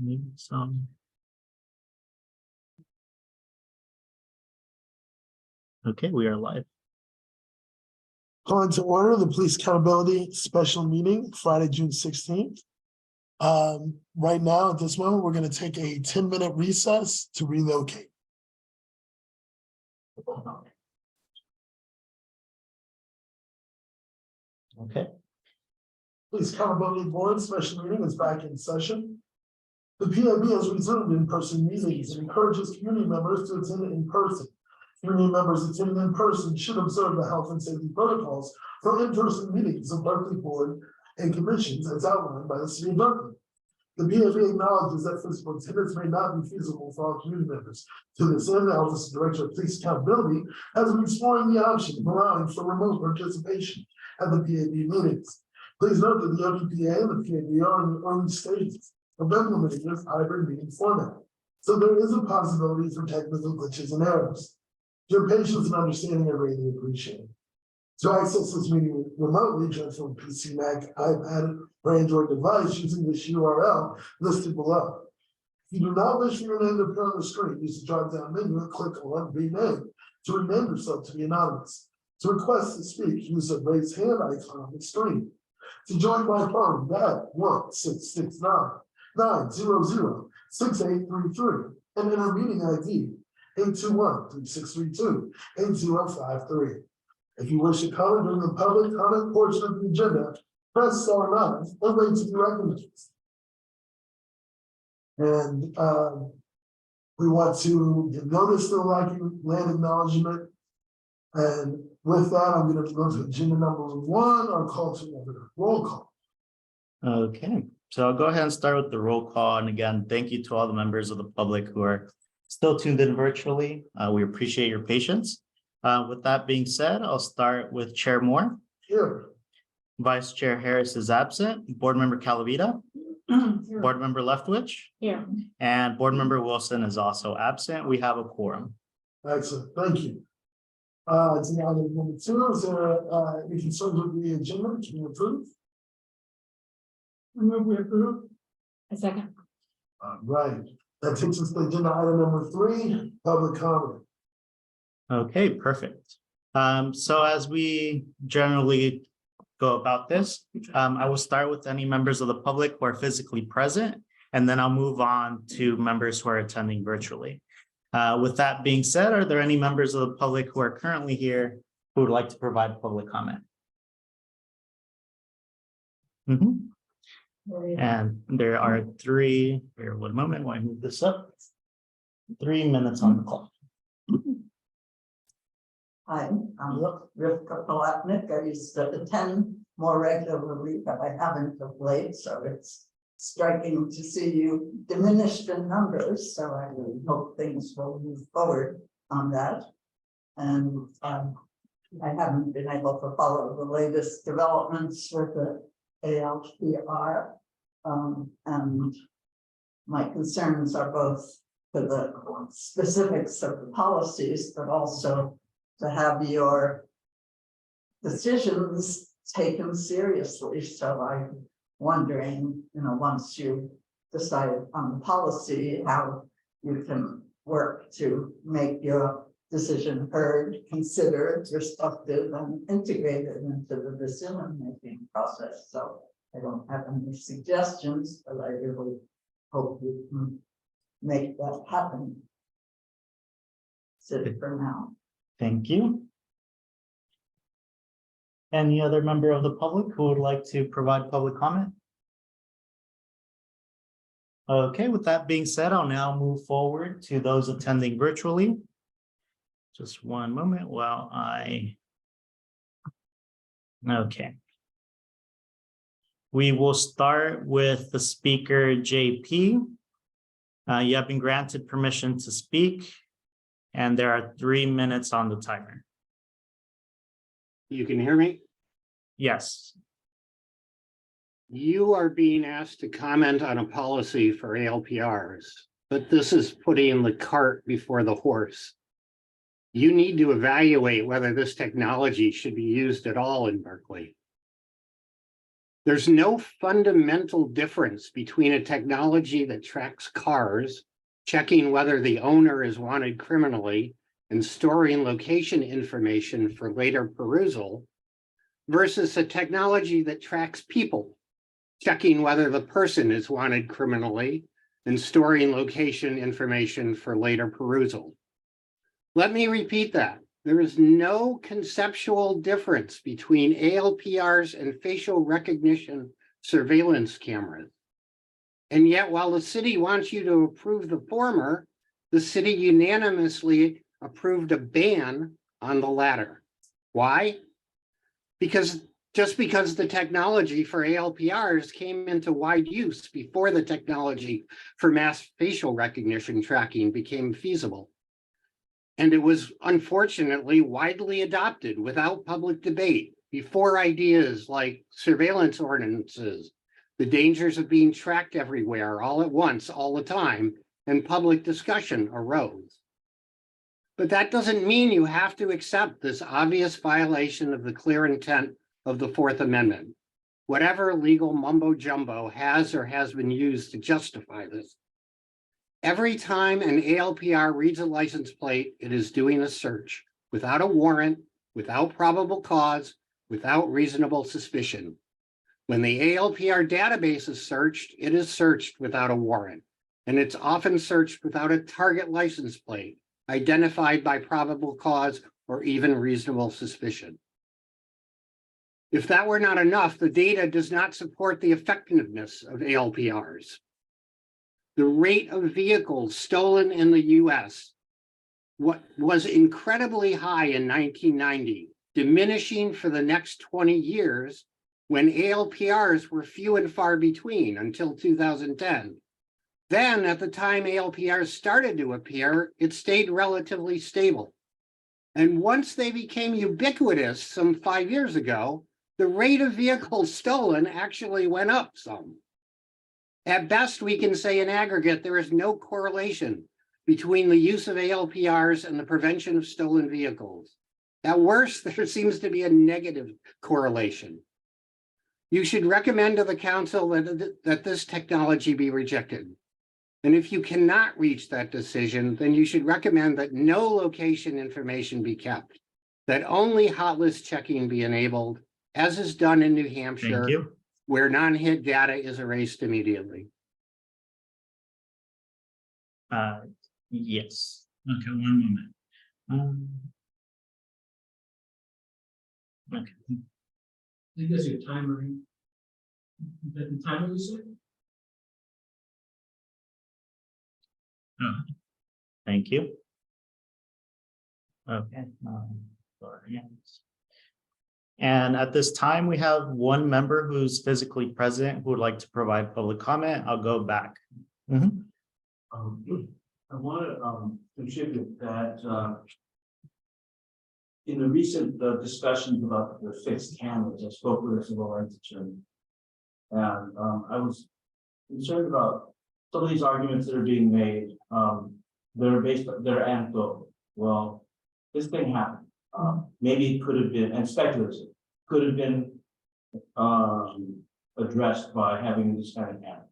Maybe some. Okay, we are live. Calling to order the Police Accountability Special Meeting, Friday, June 16th. Right now, at this moment, we're going to take a 10-minute recess to relocate. Okay. Police Accountability Board Special Meeting is back in session. The PIB has resumed in-person meetings and encourages community members to attend in person. Community members attending in person should observe the health and safety protocols for in-person meetings of Berkeley Board and commissions as outlined by the City of Berkeley. The PIB acknowledges that physical attendance may not be feasible for all community members. To this end, the Office of Director of Police Accountability has been exploring the option of allowing for remote participation at the PIB meetings. Please note that the ODPA and the PIB are in the early stages of implementing this hybrid meeting format, so there is a possibility for technical glitches and errors. Your patience and understanding are greatly appreciated. To access this meeting remotely, just from PC, Mac, iPad, or Android device using this URL listed below. If you do not wish for your name to appear on the screen, use the drop-down menu and click on Rename to rename yourself to be anonymous. To request to speak, use the raise hand icon on the screen. To join my phone, dial 1-669-900-6833 and enter meeting ID 821-3632-8053. If you wish to comment during the public comment portion of the agenda, press star 9 or wait to be recognized. And we want to give notice to the land acknowledgement. And with that, I'm going to go to agenda number 1, our call to order. Roll call. Okay, so I'll go ahead and start with the roll call. And again, thank you to all the members of the public who are still tuned in virtually. We appreciate your patience. With that being said, I'll start with Chair Moore. Here. Vice Chair Harris is absent. Board Member Calavita. Board Member Leftwich. Here. And Board Member Wilson is also absent. We have a quorum. Excellent, thank you. It's now item number 2. Is there any concerns with the agenda? Can you approve? I move we approve. A second. Right. That takes us to agenda item number 3, public comment. Okay, perfect. So as we generally go about this, I will start with any members of the public who are physically present, and then I'll move on to members who are attending virtually. With that being said, are there any members of the public who are currently here who would like to provide public comment? And there are 3, here, 1 moment while I move this up. 3 minutes on the clock. Hi, I'm Rivka Palatnik. I used to attend more regularly, but I haven't of late, so it's striking to see you diminished in numbers. So I really hope things will move forward on that. And I haven't been able to follow the latest developments with the ALPR. And my concerns are both for the specifics of the policies, but also to have your decisions taken seriously. So I'm wondering, once you decide on the policy, how you can work to make your decision heard, considered, respected, and integrated into the decision-making process. So I don't have any suggestions, but I really hope you can make that happen. That's it for now. Thank you. Any other member of the public who would like to provide public comment? Okay, with that being said, I'll now move forward to those attending virtually. Just 1 moment while okay. We will start with the speaker, JP. You have been granted permission to speak, and there are 3 minutes on the timer. You can hear me? Yes. You are being asked to comment on a policy for ALPRs, but this is putting the cart before the horse. You need to evaluate whether this technology should be used at all in Berkeley. There's no fundamental difference between a technology that tracks cars, checking whether the owner is wanted criminally, and storing location information for later perusal, versus a technology that tracks people, checking whether the person is wanted criminally, and storing location information for later perusal. Let me repeat that. There is no conceptual difference between ALPRs and facial recognition surveillance cameras. And yet, while the city wants you to approve the former, the city unanimously approved a ban on the latter. Why? Because the technology for ALPRs came into wide use before the technology for mass facial recognition tracking became feasible. And it was unfortunately widely adopted without public debate before ideas like surveillance ordinances, the dangers of being tracked everywhere all at once, all the time, and public discussion arose. But that doesn't mean you have to accept this obvious violation of the clear intent of the Fourth Amendment, whatever legal mumbo jumbo has or has been used to justify this. Every time an ALPR reads a license plate, it is doing a search without a warrant, without probable cause, without reasonable suspicion. When the ALPR database is searched, it is searched without a warrant, and it's often searched without a target license plate, identified by probable cause or even reasonable suspicion. If that were not enough, the data does not support the effectiveness of ALPRs. The rate of vehicles stolen in the US was incredibly high in 1990, diminishing for the next 20 years when ALPRs were few and far between until 2010. Then, at the time ALPRs started to appear, it stayed relatively stable. And once they became ubiquitous some 5 years ago, the rate of vehicles stolen actually went up some. At best, we can say in aggregate, there is no correlation between the use of ALPRs and the prevention of stolen vehicles. At worst, there seems to be a negative correlation. You should recommend to the council that this technology be rejected. And if you cannot reach that decision, then you should recommend that no location information be kept, that only hot list checking be enabled, as is done in New Hampshire, Thank you. where non-hit data is erased immediately. Yes. Okay, one moment. Okay. I think there's your timer. The timer you said? Thank you. Okay. Sorry. And at this time, we have one member who's physically present who would like to provide public comment. I'll go back. Mhm. I want to contribute that in the recent discussions about the fixed cameras, I spoke with a civil rights attorney. And I was concerned about some of these arguments that are being made. They're anecdotal. Well, this thing happened. Maybe it could have been, and speculative, could have been addressed by having this kind of camera.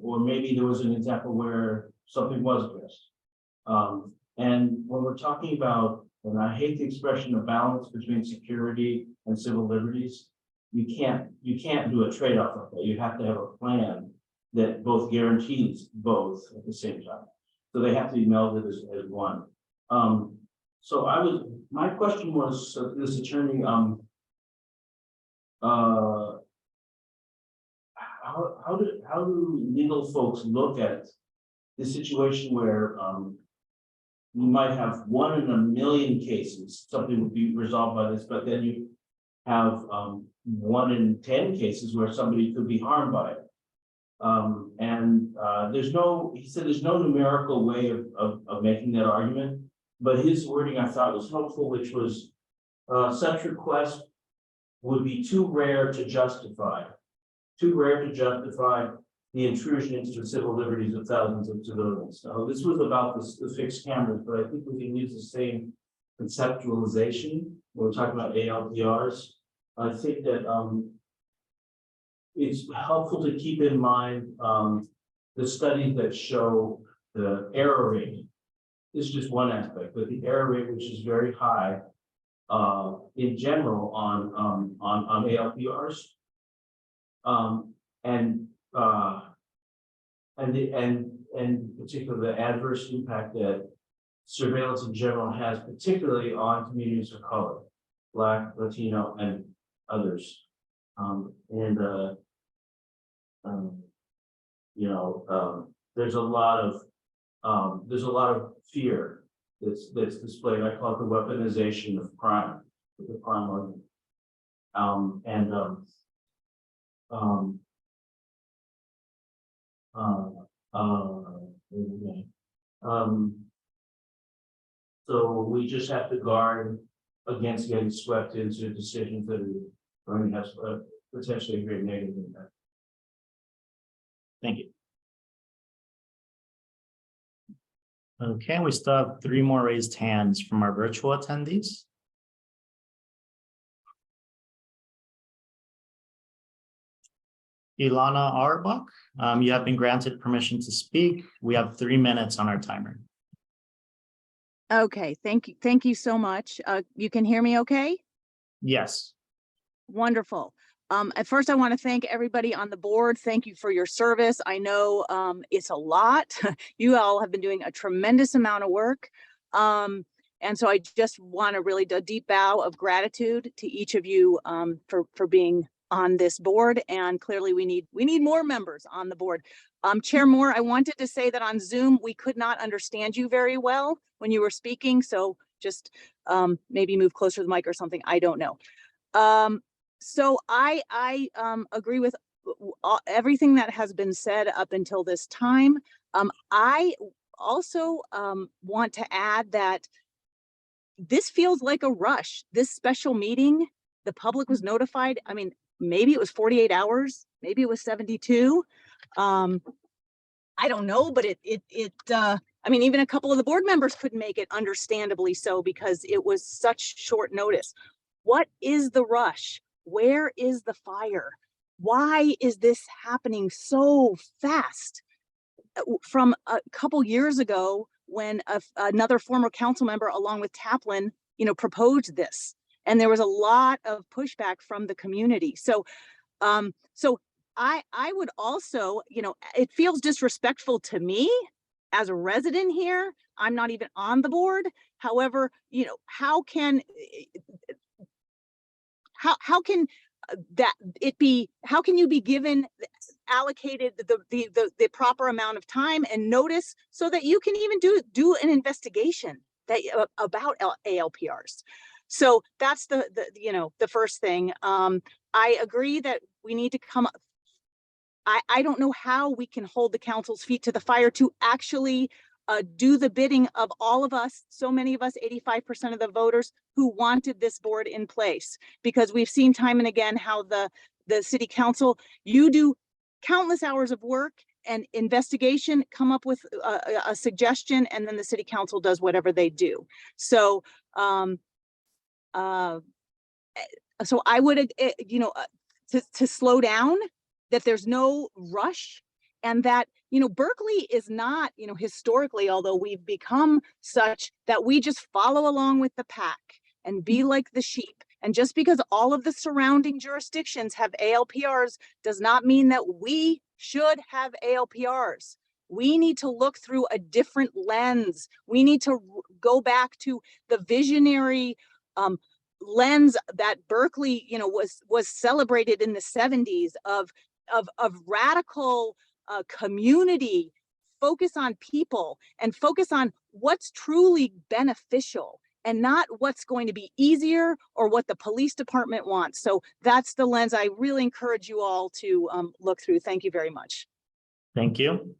Or maybe there was an example where something was addressed. And when we're talking about, and I hate the expression of balance between security and civil liberties, you can't do a trade-off like that. You have to have a plan that both guarantees both at the same time. So they have to be melded as one. So my question was, this attorney, how do legal folks look at the situation where you might have 1 in a million cases, something would be resolved by this, but then you have 1 in 10 cases where somebody could be harmed by it. He said there's no numerical way of making that argument, but his wording I thought was helpful, which was such requests would be too rare to justify the intrusion into the civil liberties of thousands of civilians. Now, this was about the fixed cameras, but I think we can use the same conceptualization when we're talking about ALPRs. I think that it's helpful to keep in mind, the studies that show the error rate. This is just one aspect, but the error rate, which is very high, in general on ALPRs. And particularly the adverse impact that surveillance in general has, particularly on communities of color, Black, Latino, and others. There's a lot of fear that's displayed. I call it the weaponization of crime, the crime argument. So we just have to guard against getting swept into decisions that are going to have potentially a great negative impact. Thank you. Okay, we still have 3 more raised hands from our virtual attendees. Ilana Auerbach, you have been granted permission to speak. We have 3 minutes on our timer. Okay, thank you. Thank you so much. You can hear me okay? Yes. Wonderful. At first, I want to thank everybody on the board. Thank you for your service. I know it's a lot. You all have been doing a tremendous amount of work. And so I just want to really do a deep bow of gratitude to each of you for being on this board. And clearly we need more members on the board. Chair Moore, I wanted to say that on Zoom, we could not understand you very well when you were speaking. So just maybe move closer to the mic or something. I don't know. So I agree with everything that has been said up until this time. I also want to add that this feels like a rush. This special meeting, the public was notified. I mean, maybe it was 48 hours, maybe it was 72. I don't know, but I mean, even a couple of the board members couldn't make it, understandably so, because it was such short notice. What is the rush? Where is the fire? Why is this happening so fast? From a couple years ago, when another former council member, along with Taplin, proposed this, and there was a lot of pushback from the community. So, I would also, it feels disrespectful to me as a resident here. I'm not even on the board. However, how can you be given allocated the proper amount of time and notice so that you can even do an investigation about ALPRs? So that's the first thing. I agree that we need to come up. I don't know how we can hold the council's feet to the fire to actually do the bidding of all of us, so many of us, 85% of the voters who wanted this board in place, because we've seen time and again how the city council, you do countless hours of work and investigation, come up with a suggestion, and then the city council does whatever they do. So, so I would, to slow down, that there's no rush, and that, Berkeley is not, historically, although we've become such that we just follow along with the pack and be like the sheep. And just because all of the surrounding jurisdictions have ALPRs does not mean that we should have ALPRs. We need to look through a different lens. We need to go back to the visionary lens that Berkeley, was celebrated in the 70s of radical community, focus on people and focus on what's truly beneficial and not what's going to be easier or what the police department wants. So that's the lens I really encourage you all to look through. Thank you very much. Thank you.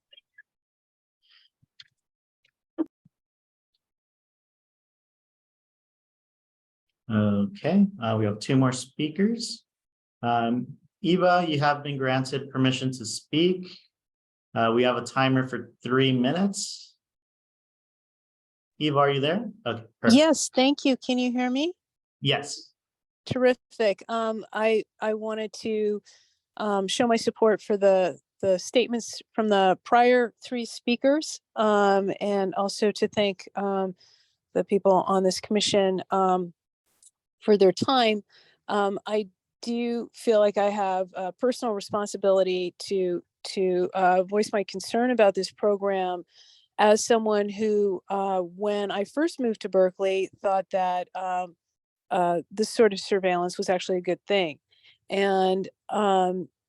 Okay, we have 2 more speakers. Eva, you have been granted permission to speak. We have a timer for 3 minutes. Eva, are you there? Okay, perfect. Yes, thank you. Can you hear me? Yes. Terrific. I wanted to show my support for the statements from the prior three speakers, and also to thank the people on this commission for their time. I do feel like I have a personal responsibility to voice my concern about this program as someone who, when I first moved to Berkeley, thought that this sort of surveillance was actually a good thing. And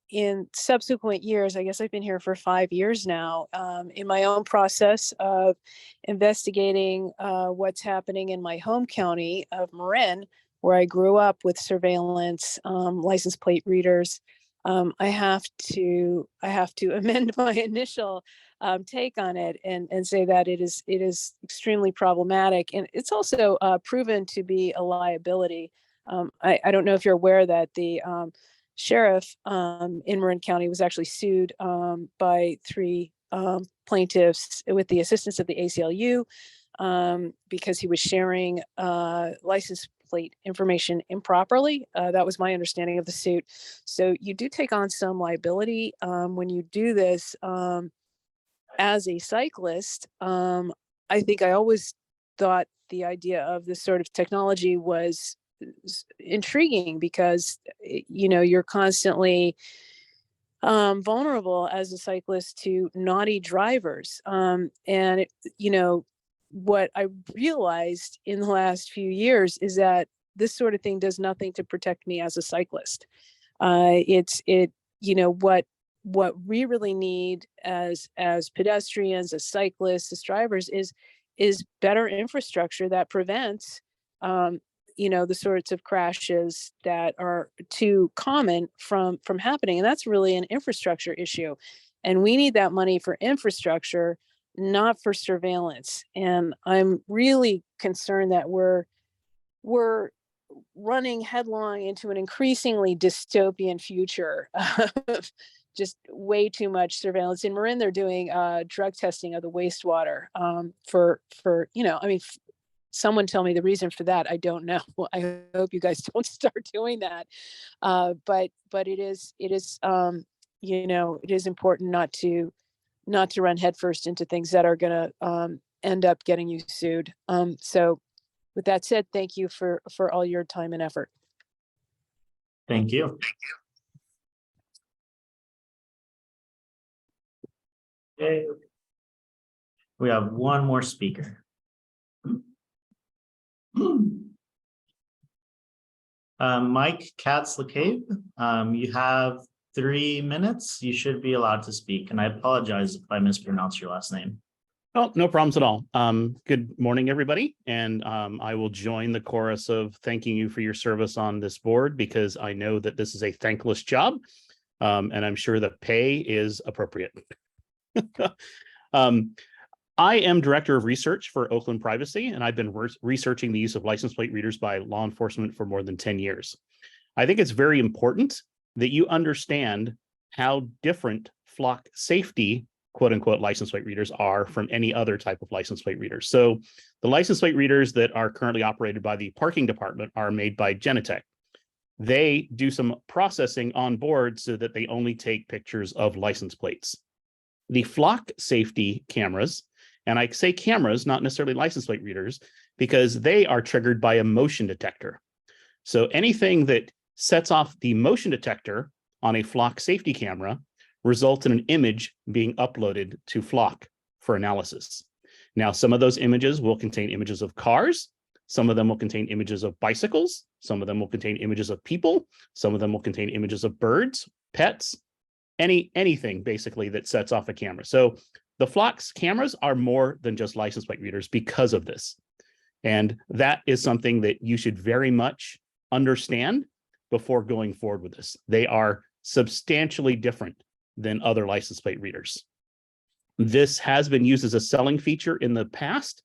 in subsequent years, I guess I've been here for 5 years now, in my own process of investigating what's happening in my home county of Marin, where I grew up with surveillance, license plate readers. I have to amend my initial take on it and say that it is extremely problematic, and it's also proven to be a liability. I don't know if you're aware that the sheriff in Marin County was actually sued by 3 plaintiffs with the assistance of the ACLU because he was sharing license plate information improperly. That was my understanding of the suit. So you do take on some liability when you do this. As a cyclist, I think I always thought the idea of this sort of technology was intriguing because, you know, you're constantly vulnerable as a cyclist to naughty drivers. You know, what I realized in the last few years is that this sort of thing does nothing to protect me as a cyclist. You know, what we really need as pedestrians, as cyclists, as drivers is better infrastructure that prevents, you know, the sorts of crashes that are too common from happening. And that's really an infrastructure issue. And we need that money for infrastructure, not for surveillance. And I'm really concerned that we're running headlong into an increasingly dystopian future of just way too much surveillance. In Marin, they're doing drug testing of the wastewater for you know, I mean, someone tell me the reason for that. I don't know. I hope you guys don't start doing that. But it is you know, it is important not to run headfirst into things that are going to end up getting you sued. So with that said, thank you for all your time and effort. Thank you. Okay. We have one more speaker. Mike Katz-LeCabe, you have 3 minutes. You should be allowed to speak, and I apologize if I mispronounce your last name. Oh, no problems at all. Good morning, everybody. And I will join the chorus of thanking you for your service on this board because I know that this is a thankless job, and I'm sure the pay is appropriate. I am Director of Research for Oakland Privacy, and I've been researching the use of license plate readers by law enforcement for more than 10 years. I think it's very important that you understand how different flock safety, quote unquote, license plate readers are from any other type of license plate readers. So the license plate readers that are currently operated by the parking department are made by Genetec. They do some processing on board so that they only take pictures of license plates. The flock safety cameras, and I say cameras, not necessarily license plate readers, because they are triggered by a motion detector. So anything that sets off the motion detector on a flock safety camera results in an image being uploaded to Flock for analysis. Now, some of those images will contain images of cars. Some of them will contain images of bicycles. Some of them will contain images of people. Some of them will contain images of birds, pets, anything basically that sets off a camera. So the Flock's cameras are more than just license plate readers because of this. And that is something that you should very much understand before going forward with this. They are substantially different than other license plate readers. This has been used as a selling feature in the past.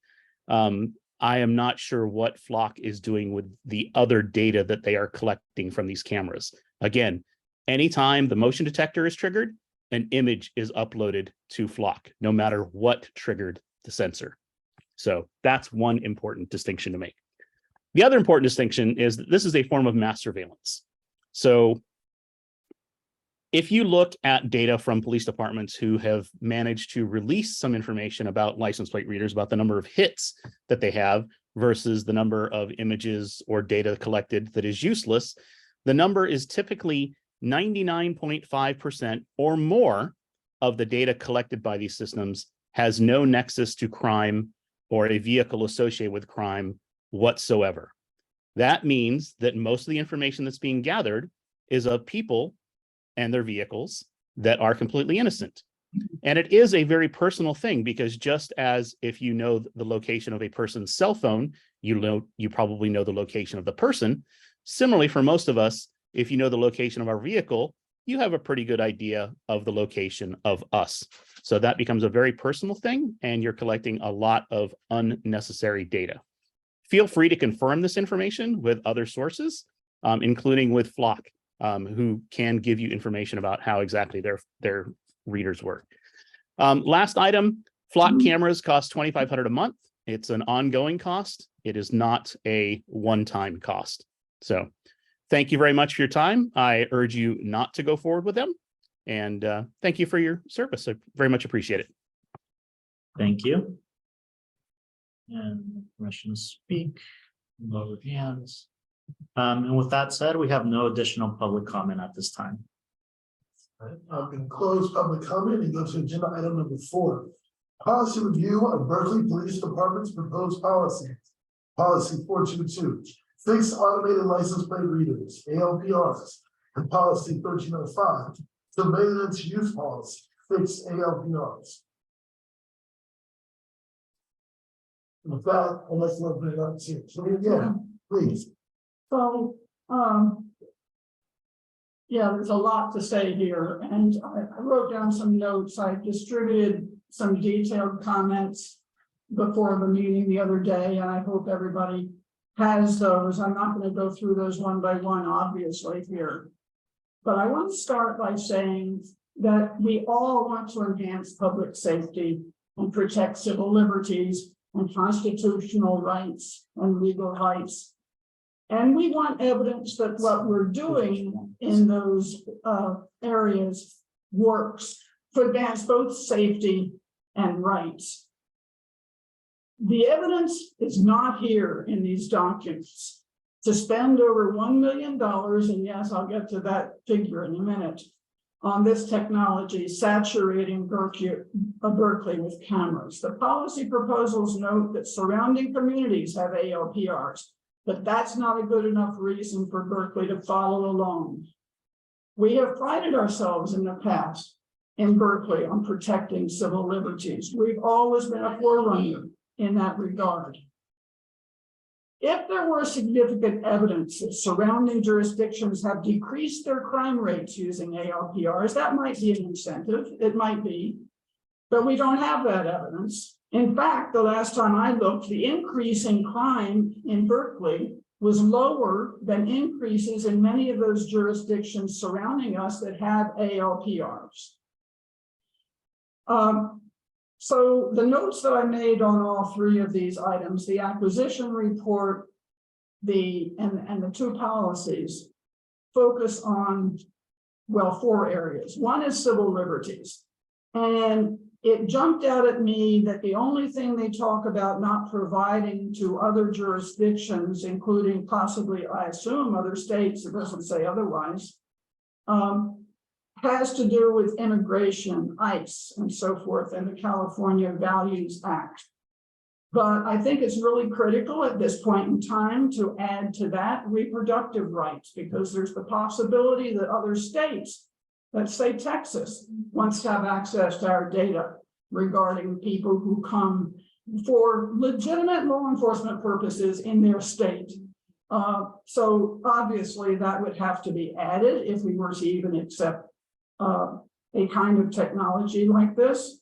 I am not sure what Flock is doing with the other data that they are collecting from these cameras. Again, anytime the motion detector is triggered, an image is uploaded to Flock, no matter what triggered the sensor. So that's one important distinction to make. The other important distinction is that this is a form of mass surveillance. So if you look at data from police departments who have managed to release some information about license plate readers, about the number of hits that they have versus the number of images or data collected that is useless, the number is typically 99.5% or more of the data collected by these systems has no nexus to crime or a vehicle associated with crime whatsoever. That means that most of the information that's being gathered is of people and their vehicles that are completely innocent. And it is a very personal thing, because just as if you know the location of a person's cell phone, you probably know the location of the person. Similarly, for most of us, if you know the location of our vehicle, you have a pretty good idea of the location of us. So that becomes a very personal thing, and you're collecting a lot of unnecessary data. Feel free to confirm this information with other sources, including with Flock, who can give you information about how exactly their readers work. Last item, Flock cameras cost $2,500 a month. It's an ongoing cost. It is not a one-time cost. So thank you very much for your time. I urge you not to go forward with them. And thank you for your service. I very much appreciate it. Thank you. And permission to speak, lower hands. And with that said, we have no additional public comment at this time. I'm going to close public comment and go to agenda item number 4. Policy review of Berkeley Police Department's proposed policy. Policy 422, fixed automated license plate readers, ALPRs, and policy 1305, surveillance use policy, fixed ALPRs. With that, let's open it up to, so again, please. So, yeah, there's a lot to say here, and I wrote down some notes. I distributed some detailed comments before the meeting the other day, and I hope everybody has those. I'm not going to go through those one by one, obviously, here. But I want to start by saying that we all want to enhance public safety and protect civil liberties and constitutional rights and legal rights. And we want evidence that what we're doing in those areas works to advance both safety and rights. The evidence is not here in these documents. To spend over $1 million, and yes, I'll get to that figure in a minute, on this technology saturating Berkeley with cameras. The policy proposals note that surrounding communities have ALPRs, but that's not a good enough reason for Berkeley to follow along. We have prided ourselves in the past in Berkeley on protecting civil liberties. We've always been a forerunner in that regard. If there were significant evidence that surrounding jurisdictions have decreased their crime rates using ALPRs, that might be an incentive, it might be, but we don't have that evidence. In fact, the last time I looked, the increase in crime in Berkeley was lower than increases in many of those jurisdictions surrounding us that have ALPRs. So the notes that I made on all three of these items, the acquisition report, and the two policies, focus on, well, 4 areas. One is civil liberties. And it jumped out at me that the only thing they talk about not providing to other jurisdictions, including possibly, I assume, other states, it doesn't say otherwise, has to do with immigration, ICE, and so forth, and the California Values Act. But I think it's really critical at this point in time to add to that reproductive rights, because there's the possibility that other states, let's say Texas, wants to have access to our data regarding people who come for legitimate law enforcement purposes in their state. So obviously that would have to be added if we were to even accept a kind of technology like this.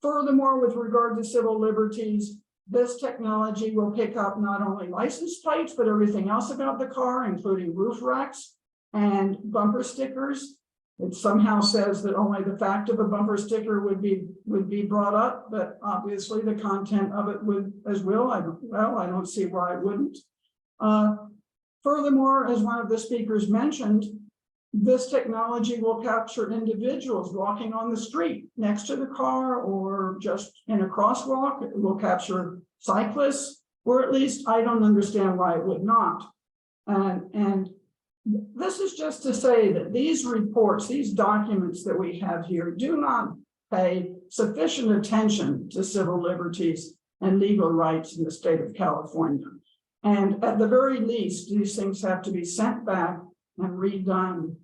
Furthermore, with regard to civil liberties, this technology will pick up not only license plates, but everything else about the car, including roof racks and bumper stickers. It somehow says that only the fact of a bumper sticker would be brought up, but obviously the content of it would as well. I don't see why it wouldn't. Furthermore, as one of the speakers mentioned, this technology will capture individuals walking on the street next to the car or just in a crosswalk. It will capture cyclists, or at least I don't understand why it would not. And this is just to say that these reports, these documents that we have here do not pay sufficient attention to civil liberties and legal rights in the state of California. And at the very least, these things have to be sent back and redone.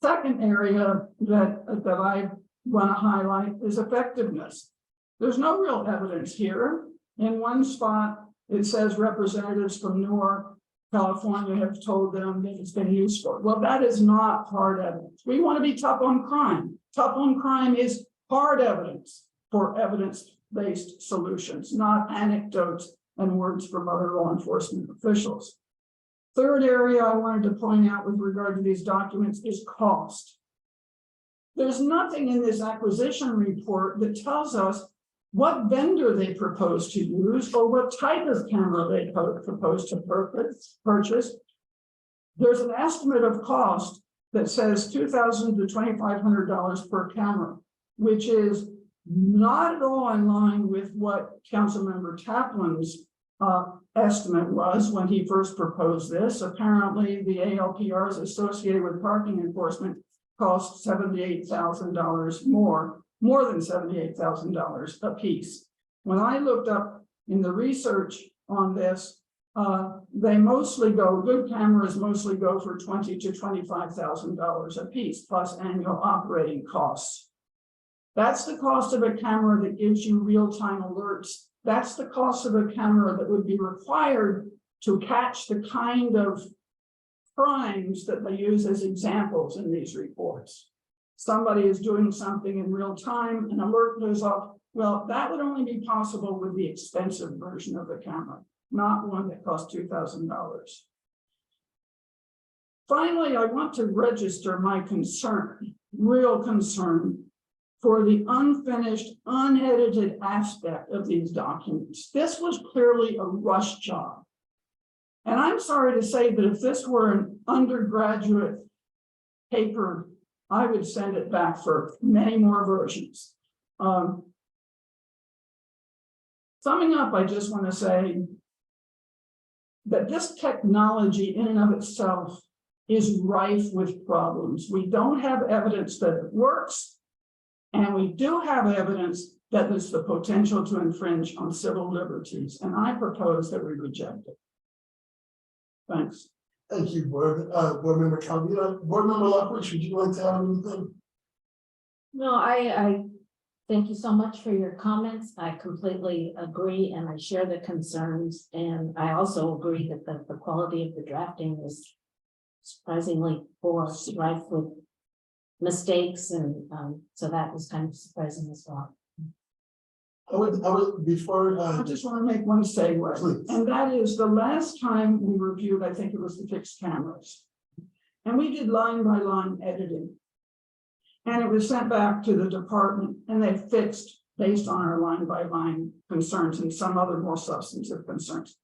Second area that I want to highlight is effectiveness. There's no real evidence here. In one spot, it says representatives from Newark, California have told them that it's been useful. Well, that is not hard evidence. We want to be tough on crime. Tough on crime is hard evidence for evidence-based solutions, not anecdotes and words from other law enforcement officials. Third area I wanted to point out with regard to these documents is cost. There's nothing in this acquisition report that tells us what vendor they propose to use or what type of camera they propose to purchase. There's an estimate of cost that says $2,000 to $2,500 per camera, which is not at all in line with what Councilmember Taplin's estimate was when he first proposed this. Apparently, the ALPRs associated with parking enforcement cost $78,000 more than $78,000 a piece. When I looked up in the research on this, they mostly go, good cameras mostly go for $20,000 to $25,000 a piece, plus annual operating costs. That's the cost of a camera that gives you real-time alerts. That's the cost of a camera that would be required to catch the kind of crimes that they use as examples in these reports. Somebody is doing something in real time, an alert goes off. Well, that would only be possible with the expensive version of the camera, not one that costs $2,000. Finally, I want to register my concern, real concern, for the unfinished, unedited aspect of these documents. This was clearly a rush job. And I'm sorry to say that if this were an undergraduate paper, I would send it back for many more versions. Summing up, I just want to say that this technology in and of itself is rife with problems. We don't have evidence that it works, and we do have evidence that there's the potential to infringe on civil liberties, and I propose that we reject it. Thanks. Thank you, Board Member Calvino. Board Member Luckridge, would you like to add anything? No, I thank you so much for your comments. I completely agree and I share the concerns. And I also agree that the quality of the drafting is surprisingly poor, rife with mistakes. And so that was kind of surprising as well. I would before I just want to make one segue, Please. and that is the last time we reviewed, I think it was the fixed cameras. And we did line by line editing. And it was sent back to the department and they fixed based on our line by line concerns and some other more substantive concerns.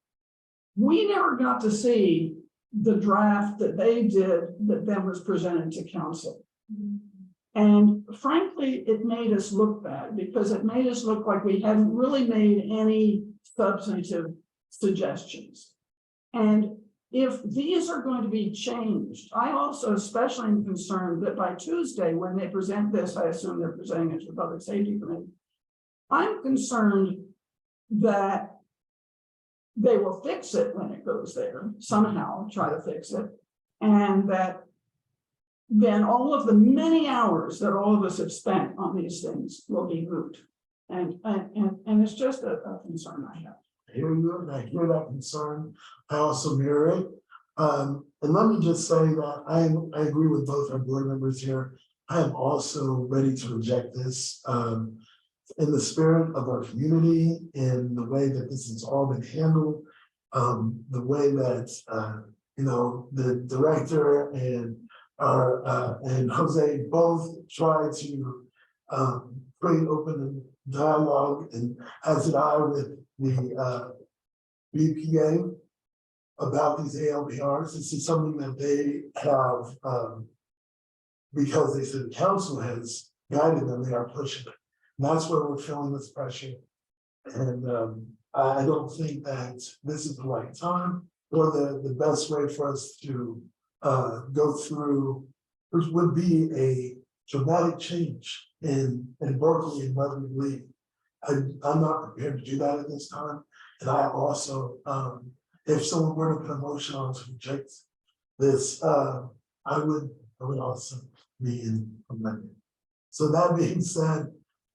We never got to see the draft that they did that then was presented to council. And frankly, it made us look bad because it made us look like we hadn't really made any substantive suggestions. And if these are going to be changed, I also especially am concerned that by Tuesday, when they present this, I assume they're presenting it to the Public Safety Committee. I'm concerned that they will fix it when it goes there, somehow try to fix it, and that then all of the many hours that all of us have spent on these things will be moot. And it's just a concern I have. I hear you, and I hear that concern. I also mirror it. And let me just say that I agree with both our board members here. I am also ready to reject this in the spirit of our community, in the way that this has all been handled, the way that the director and Jose both try to create open dialogue, and as did I with the BPA. about these ALPRs. This is something that they have, because they said the council has guided them, they are pushing it. And that's where we're feeling this pressure. And I don't think that this is the right time or the best way for us to go through, which would be a dramatic change in Berkeley and whether we leave. I'm not prepared to do that at this time. And I also, if someone were to put a motion on to reject this, I would also be in amendment. So that being said,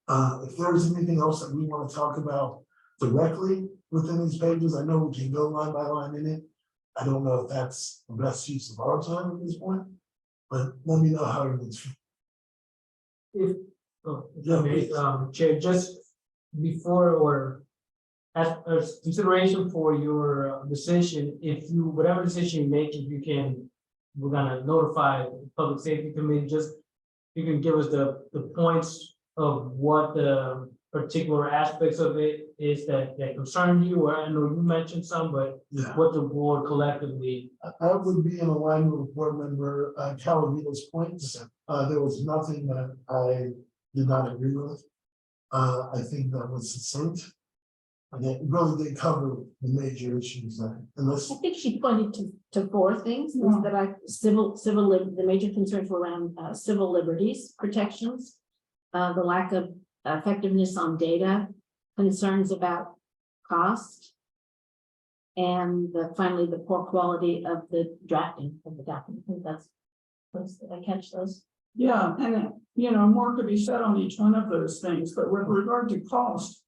if there's anything else that we want to talk about directly within these pages, I know we can go line by line in it. I don't know if that's the best use of our time at this point, but let me know how everyone's feeling. Chair, just before or as consideration for your decision, if you, whatever decision you make, if you can, we're gonna notify the Public Safety Committee, just you can give us the points of what the particular aspects of it is that concern you, or I know you mentioned some, but Yeah, what the board collectively. I would be in alignment with board member Calavito's points. There was nothing that I did not agree with. I think that was succinct. And it really did cover the major issues that, unless, I think she pointed to four things, is Yeah. that the major concerns were around civil liberties, protections, the lack of effectiveness on data, concerns about cost, and finally, the poor quality of the drafting of the document. I think did I catch those? Yeah, and more could be said on each one of those things, but with regard to cost.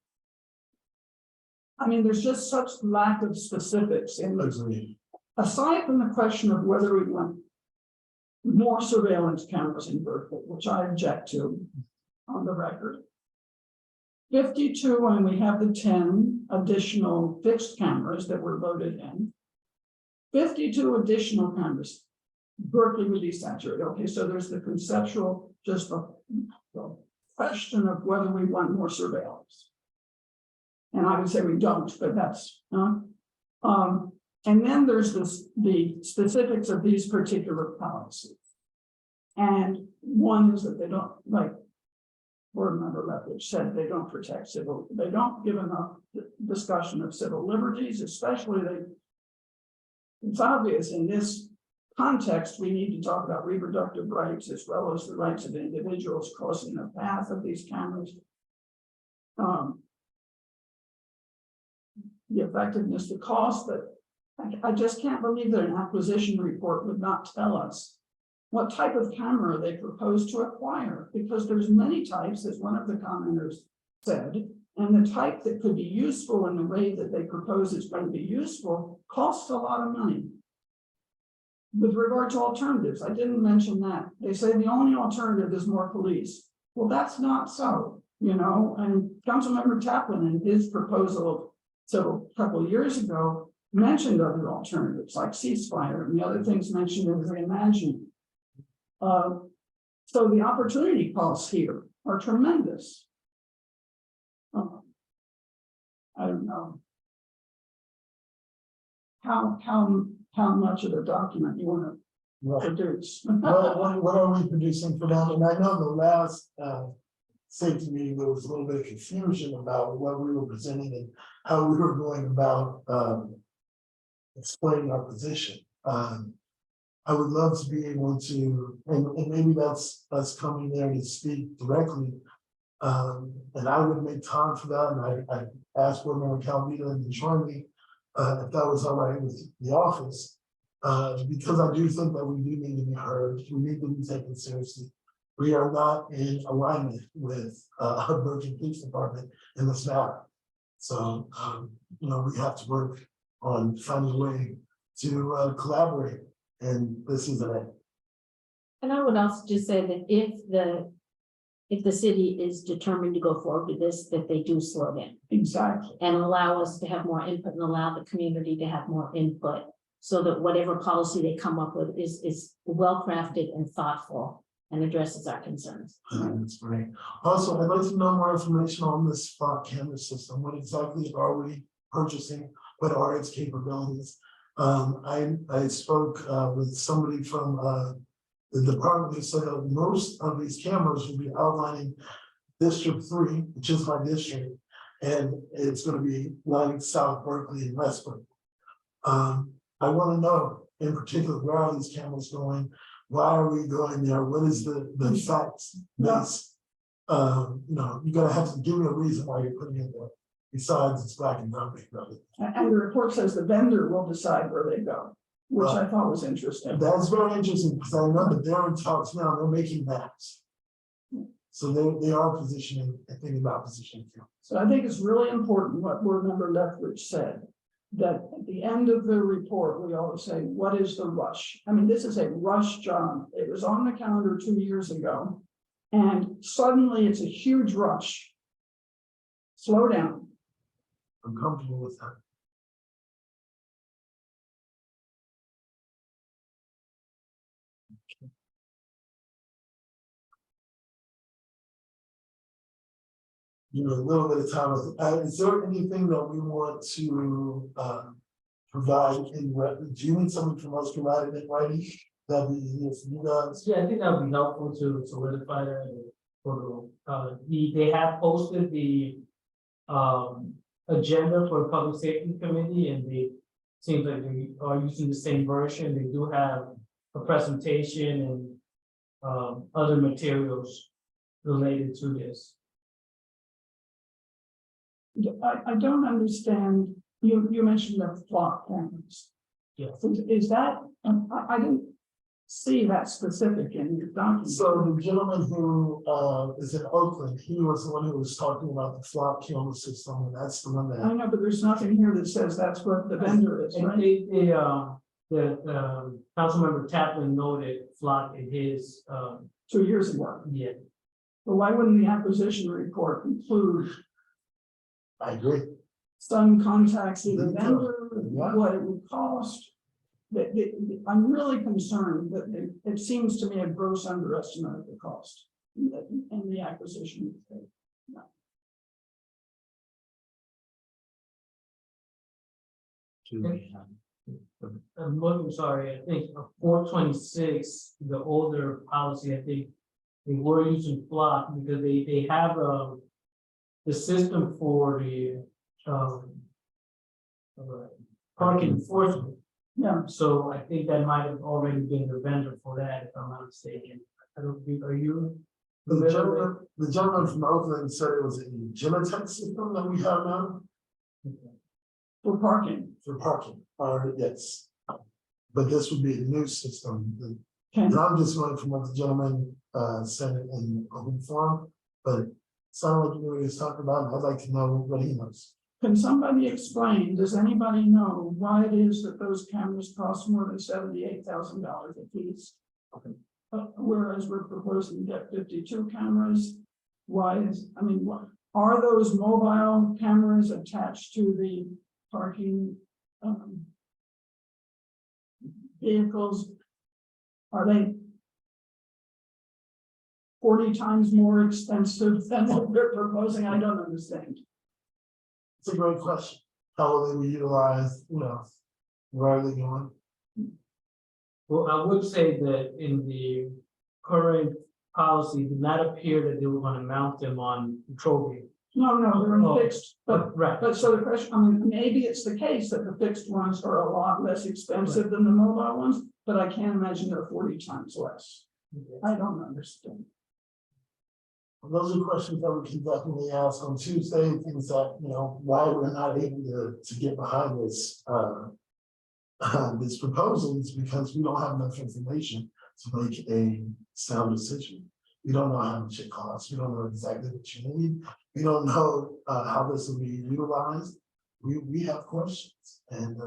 I mean, there's just such lack of specifics in this. agreed. Aside from the question of whether we want more surveillance cameras in Berkeley, which I object to on the record. 52, and we have the 10 additional fixed cameras that were voted in. 52 additional cameras. Berkeley would be saturated. Okay, so there's the conceptual, just the question of whether we want more surveillance. And I would say we don't, but that's, and then there's the specifics of these particular policies. And one is that they don't, like board member Lethbridge said, they don't protect they don't give enough discussion of civil liberties, especially it's obvious in this context, we need to talk about reproductive rights as well as the rights of individuals crossing the path of these cameras. The effectiveness, the cost, that I just can't believe that an acquisition report would not tell us what type of camera they propose to acquire, because there's many types, as one of the commenters said, and the type that could be useful in the way that they propose is going to be useful costs a lot of money. With regard to alternatives, I didn't mention that. They say the only alternative is more police. Well, that's not so, and Councilmember Taplin in his proposal several couple of years ago mentioned other alternatives like ceasefire and the other things mentioned in Reimagine. So the opportunity costs here are tremendous. I don't know how much of the document you want to produce. What are we producing for them? And I know the last safety meeting, there was a little bit of confusion about what we were presenting and how we were going about explaining our position. I would love to be able to, and maybe that's us coming there to speak directly. And I would make time for that. And I asked Board Member Calavito to join me if that was all right with the office. Because I do think that we do need to be heard. We need to be taken seriously. We are not in alignment with Berkeley Police Department in this matter. So, we have to work on finding a way to collaborate, and this is it. And I would also just say that if the city is determined to go forward with this, that they do slow down. Exactly. And allow us to have more input and allow the community to have more input. So that whatever policy they come up with is well-crafted and thoughtful and addresses our concerns. That's great. Also, I'd like to know more information on this spot camera system. What exactly are we purchasing? What are its capabilities? I spoke with somebody from the department who said that most of these cameras will be outlining District 3, which is my district, and it's gonna be lining South Berkeley and West Berkeley. I wanna know in particular, where are these cameras going? Why are we going there? What is the facts base? You know, you're gonna have to give me a reason why you're putting it there. Besides, it's black and white, really. And the report says the vendor will decide where they go, which I thought was interesting. That's very interesting, because I know that they're in talks now, they're making maps. So they are positioning, and thinking about positioning. So I think it's really important what board member Lethbridge said. That at the end of the report, we always say, what is the rush? I mean, this is a rush job. It was on the calendar 2 years ago. And suddenly it's a huge rush. Slow down. I'm comfortable with that. You know, a little bit of time. Is there anything that we want to provide in writing? Do you need something from us provided in writing? That'd be easier for you guys. Yeah, I think that would be helpful to solidify that for they have posted the agenda for the Public Safety Committee, and they seems like they are using the same version. They do have a presentation and other materials related to this. I don't understand, you mentioned the flock cameras. Yes. Is that, I didn't see that specific in your document. So the gentleman who is in Oakland, he was the one who was talking about the flock camera system, and that's the one I that. know, but there's nothing here that says that's what the vendor is, And right? the Councilmember Taplin noted flock in his 2 years ago. yeah. But why wouldn't the acquisition report include I agree. some contacts of the Detail. vendor, Yeah. what it would cost? I'm really concerned that it seems to me a gross underestimate of the cost in the acquisition. I'm looking, sorry, I think 426, the older policy, I think they were using flock because they have the system for the park enforcement. Yeah, So I think that might have already been the vendor for that, if I'm not mistaken. I don't think, are you? The gentleman from Oakland said it was a Genetech system that we have now for parking. for parking, or yes. But this would be a new system. Can, And I'm just going from what the gentleman said in open forum, but it sounded like you knew what he was talking about, and I'd like to know what he knows. can somebody explain, does anybody know why it is that those cameras cost more than $78,000 a piece? Whereas we're proposing to get 52 cameras. Why is, I mean, what, are those mobile cameras attached to the parking vehicles? Are they 40 times more expensive than what we're proposing? I don't understand. It's a great question. How will they be utilized, you know, where are they going? Well, I would say that in the current policy, it did not appear that they were going to mount them on patrol vehicles. No, they're in fixed, but Right. But so the question, I mean, maybe it's the case that the fixed ones are a lot less expensive than the mobile ones, but I can't imagine they're 40 times less. I don't understand. Well, those are questions that we can definitely ask on Tuesday, things that, you know, why we're not able to get behind this this proposal is because we don't have enough information to make a sound decision. We don't know how much it costs. We don't know exactly what you need. We don't know how this will be utilized. We have questions, and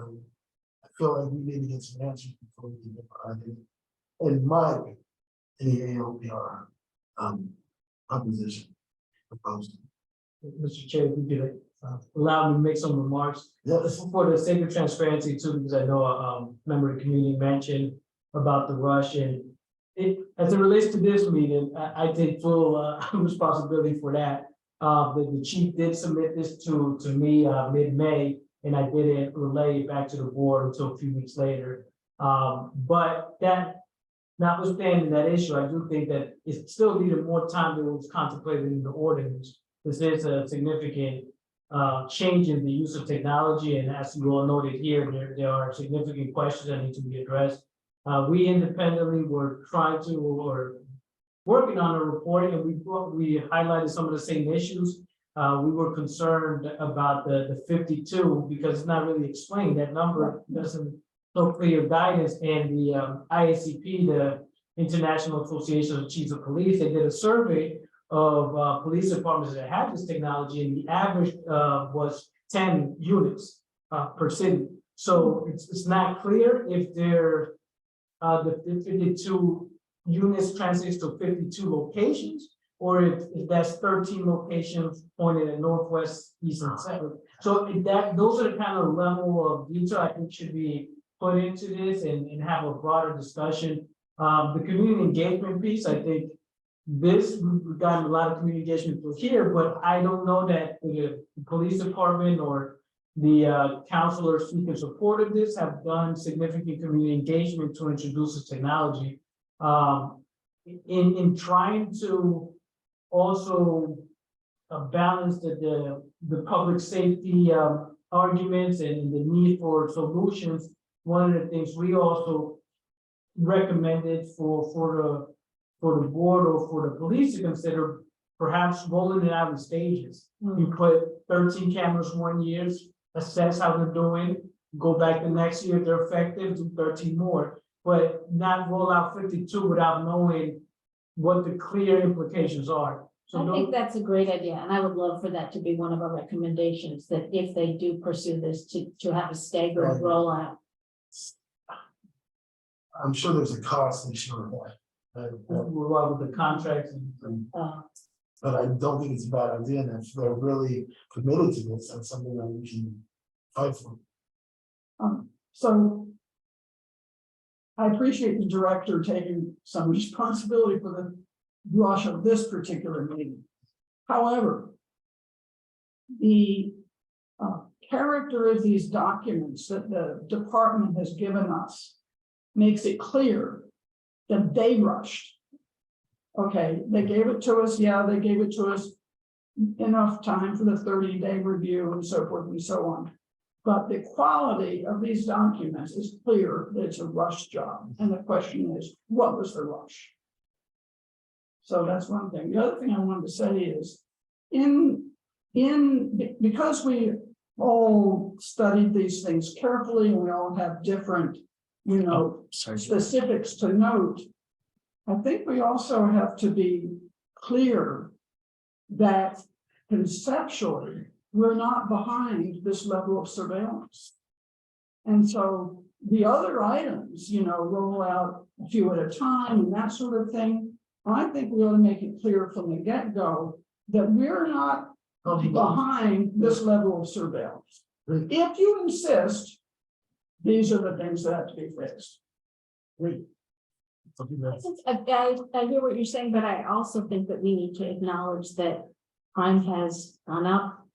I feel like we need to get some answers before we can get behind it. In my opinion, any AOPR proposition proposal. Mr. Chair, if you could allow me to make some remarks. Yes. For the sake of transparency too, because I know a member of the community mentioned about the rush, and it, as it relates to this meeting, I take full responsibility for that. The chief did submit this to me mid-May, and I didn't relay it back to the board until a few weeks later. But that, notwithstanding that issue, I do think that it still needed more time than was contemplated in the ordinance. This is a significant change in the use of technology, and as you all noted here, there are significant questions that need to be addressed. We independently were trying to, or working on a reporting, and we highlighted some of the same issues. We were concerned about the 52 because it's not really explained. That number doesn't show clear guidance, and the IACP, the International Association of Chiefs of Police, they did a survey of police departments that had this technology, and the average was 10 units per city. So it's not clear if they're the 52 units translates to 52 locations, or if that's 13 locations pointed at northwest, east, and south. So those are the kind of level of detail I think should be put into this and have a broader discussion. The community engagement piece, I think we've gotten a lot of community engagement through here, but I don't know that the police department or the counselors speaking support of this have done significant community engagement to introduce this technology. In trying to also balance the public safety arguments and the need for solutions, one of the things we also recommended for the board or for the police to consider, perhaps rolling it out in stages. You put 13 cameras 1 year, assess how they're doing, go back the next year, if they're effective, do 13 more, but not roll out 52 without knowing what the clear implications are. I think that's a great idea, and I would love for that to be one of our recommendations, that if they do pursue this, to have a staggered Right. rollout. I'm sure there's a cost issue with that. With the contracts and But I don't think it's a bad idea, and if they're really committed to this, that's something that we can fight for. So I appreciate the director taking some responsibility for the rush of this particular meeting. However, the character of these documents that the department has given us makes it clear that they rushed. Okay, they gave it to us, yeah, they gave it to us enough time for the 30-day review and so forth and so on. But the quality of these documents is clear that it's a rush job. And the question is, what was the rush? So that's one thing. The other thing I wanted to say is, because we all studied these things carefully and we all have different, specifics to note, I think we also have to be clear that conceptually, we're not behind this level of surveillance. And so the other items, roll out a few at a time and that sort of thing, I think we ought to make it clear from the get-go that we're not behind this level of surveillance. If you insist, these are the things that have to be fixed. I hear what you're saying, but I also think that we need to acknowledge that crime has gone up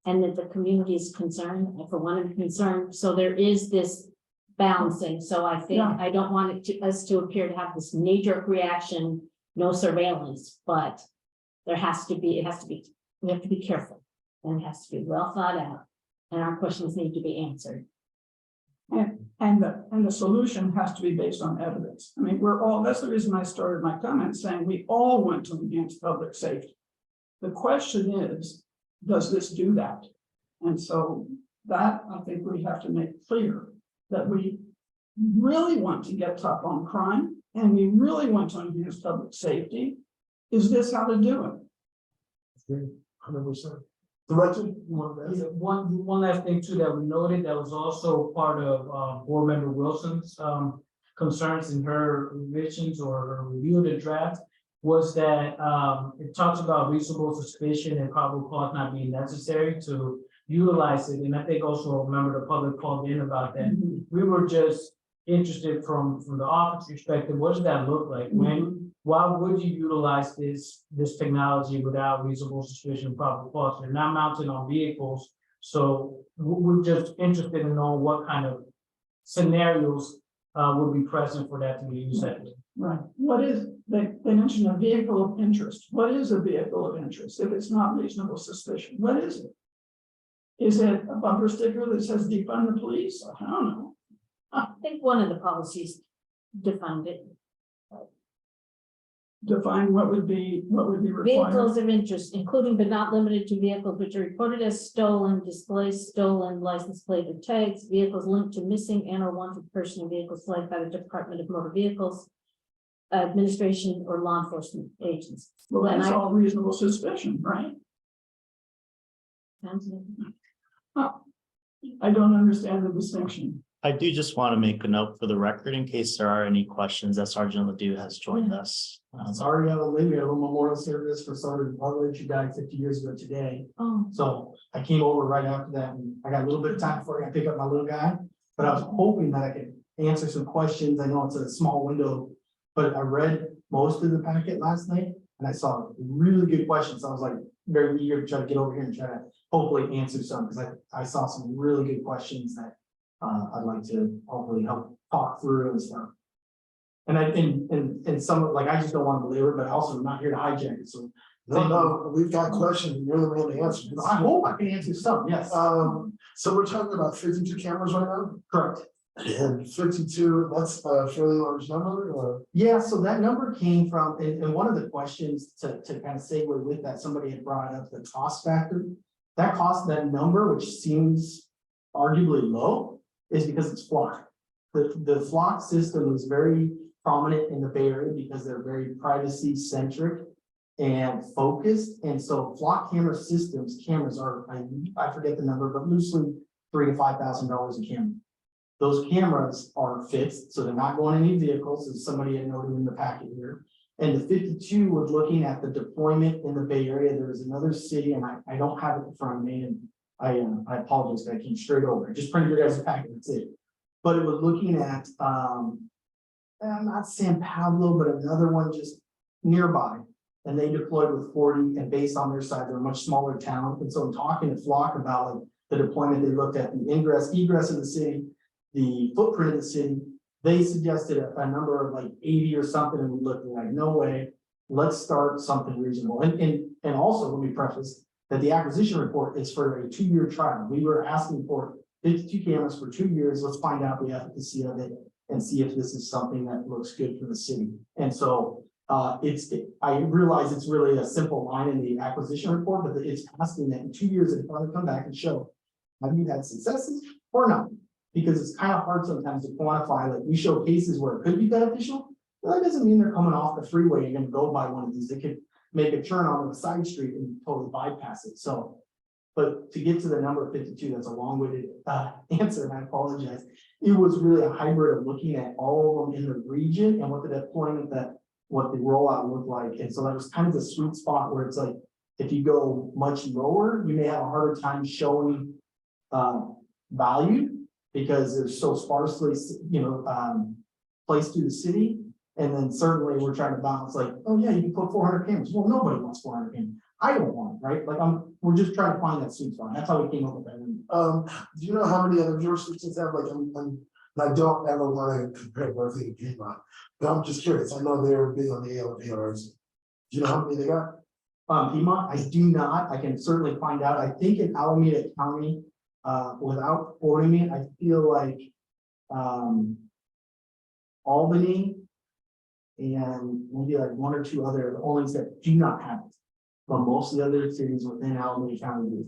and that the community is concerned, for one, concerned. So there is this balancing. So I think I don't want us to appear to have this knee-jerk reaction, no surveillance, but we have to be careful, and it has to be well thought out, and our questions need to be answered. And the solution has to be based on evidence. I mean, that's the reason I started my comments saying we all want to enhance public safety. The question is, does this do that? And so that I think we have to make clear that we really want to get tough on crime and we really want to enhance public safety. Is this how to do it? 100%. Director, you want to add? one last thing too that we noted that was also part of board member Wilson's concerns in her revisions or her review of the draft was that it talks about reasonable suspicion and probable cause not being necessary to utilize it. And I think also remember the public called in about that. We were just interested from the office perspective, what does that look like? Why would you utilize this technology without reasonable suspicion and probable cause? They're not mounted on vehicles. So we're just interested in knowing what kind of scenarios would be present for that to be used. Right, what is, they mentioned a vehicle of interest, what is a vehicle of interest, if it's not reasonable suspicion, what is it? Is it a bumper sticker that says defund the police, I don't know. I think one of the policies defined it. Define what would be required. Vehicles of interest, including but not limited to vehicles which are reported as stolen, displaced, stolen, license plate or tags, vehicles linked to missing and or wanted person, vehicles selected by the Department of Motor Vehicles, administration or law enforcement agents. Well, And that's I- all reasonable suspicion, right? I don't understand the distinction. I do just want to make a note for the record in case there are any questions that Sergeant Ledoux has joined us. Sorry, we had a little memorial service for Sergeant Butler, she died 50 years ago today. Oh, So I came over right after that and I got a little bit of time before I got to pick up my little guy. But I was hoping that I could answer some questions. I know it's a small window, but I read most of the packet last night and I saw really good questions. I was like very eager to try to get over here and try to hopefully answer some because I saw some really good questions that I'd like to hopefully help talk through and stuff. And and some, like, I just don't want to belabor, but also I'm not here to hijack it, so. No, we've got questions, you're the man to answer. I hope I can answer some, yes, So we're talking about 52 cameras right now, correct. and 52, that's a fairly large number, or? Yeah, so that number came from, and one of the questions to kind of segue with that, somebody had brought up the cost factor. That number, which seems arguably low, is because it's flock. The flock system is very prominent in the Bay Area because they're very privacy centric and focused. And so flock camera systems, cameras are, I forget the number, but loosely $3,000 to $5,000 a camera. Those cameras are fixed, so they're not going in any vehicles, as somebody had noted in the packet here. And the 52 was looking at the deployment in the Bay Area. There was another city, and I don't have it in front of me, and I apologize, I came straight over. I just printed your guys' packet, that's it. But it was looking at, not San Pablo, but another one just nearby. And they deployed with 40, and based on their side, they're a much smaller town. And so I'm talking to Flock about like the deployment, they looked at the ingress, egress of the city, the footprint of the city. They suggested a number of like 80 or something, and we looked like, no way, let's start something reasonable. And also, let me preface that the acquisition report is for a 2-year trial. We were asking for 52 cameras for 2 years. Let's find out the efficacy of it and see if this is something that looks good for the city. And so I realize it's really a simple line in the acquisition report, but it's asking that in 2 years, if I come back and show, have you had successes or not? Because it's kind of hard sometimes to quantify, like we show cases where it could be beneficial. Well, that doesn't mean they're coming off the freeway and gonna go by one of these. They could make a turn on the side street and totally bypass it. So, but to get to the number 52, that's a long-winded answer, and I apologize. It was really a hybrid of looking at all of them in the region and what the deployment what the rollout looked like. And so that was kind of the sweet spot where it's like, if you go much lower, you may have a harder time showing value because they're so sparsely, placed through the city. And then certainly we're trying to balance like, oh yeah, you can put 400 cameras. Well, nobody wants 400 cameras. I don't want it, right? Like we're just trying to find that sweet spot. That's how we came up with that. Do you know how many other jurisdictions have, like, I don't ever want to compare everything to Piedmont, but I'm just curious, I know they're big on the ALPRs. Do you know how many they got? Piedmont, I do not. I can certainly find out. I think in Alameda County, without quoting me, I feel like Albany and maybe like 1 or 2 other only that do not have it. But most of the other cities within Alameda County do.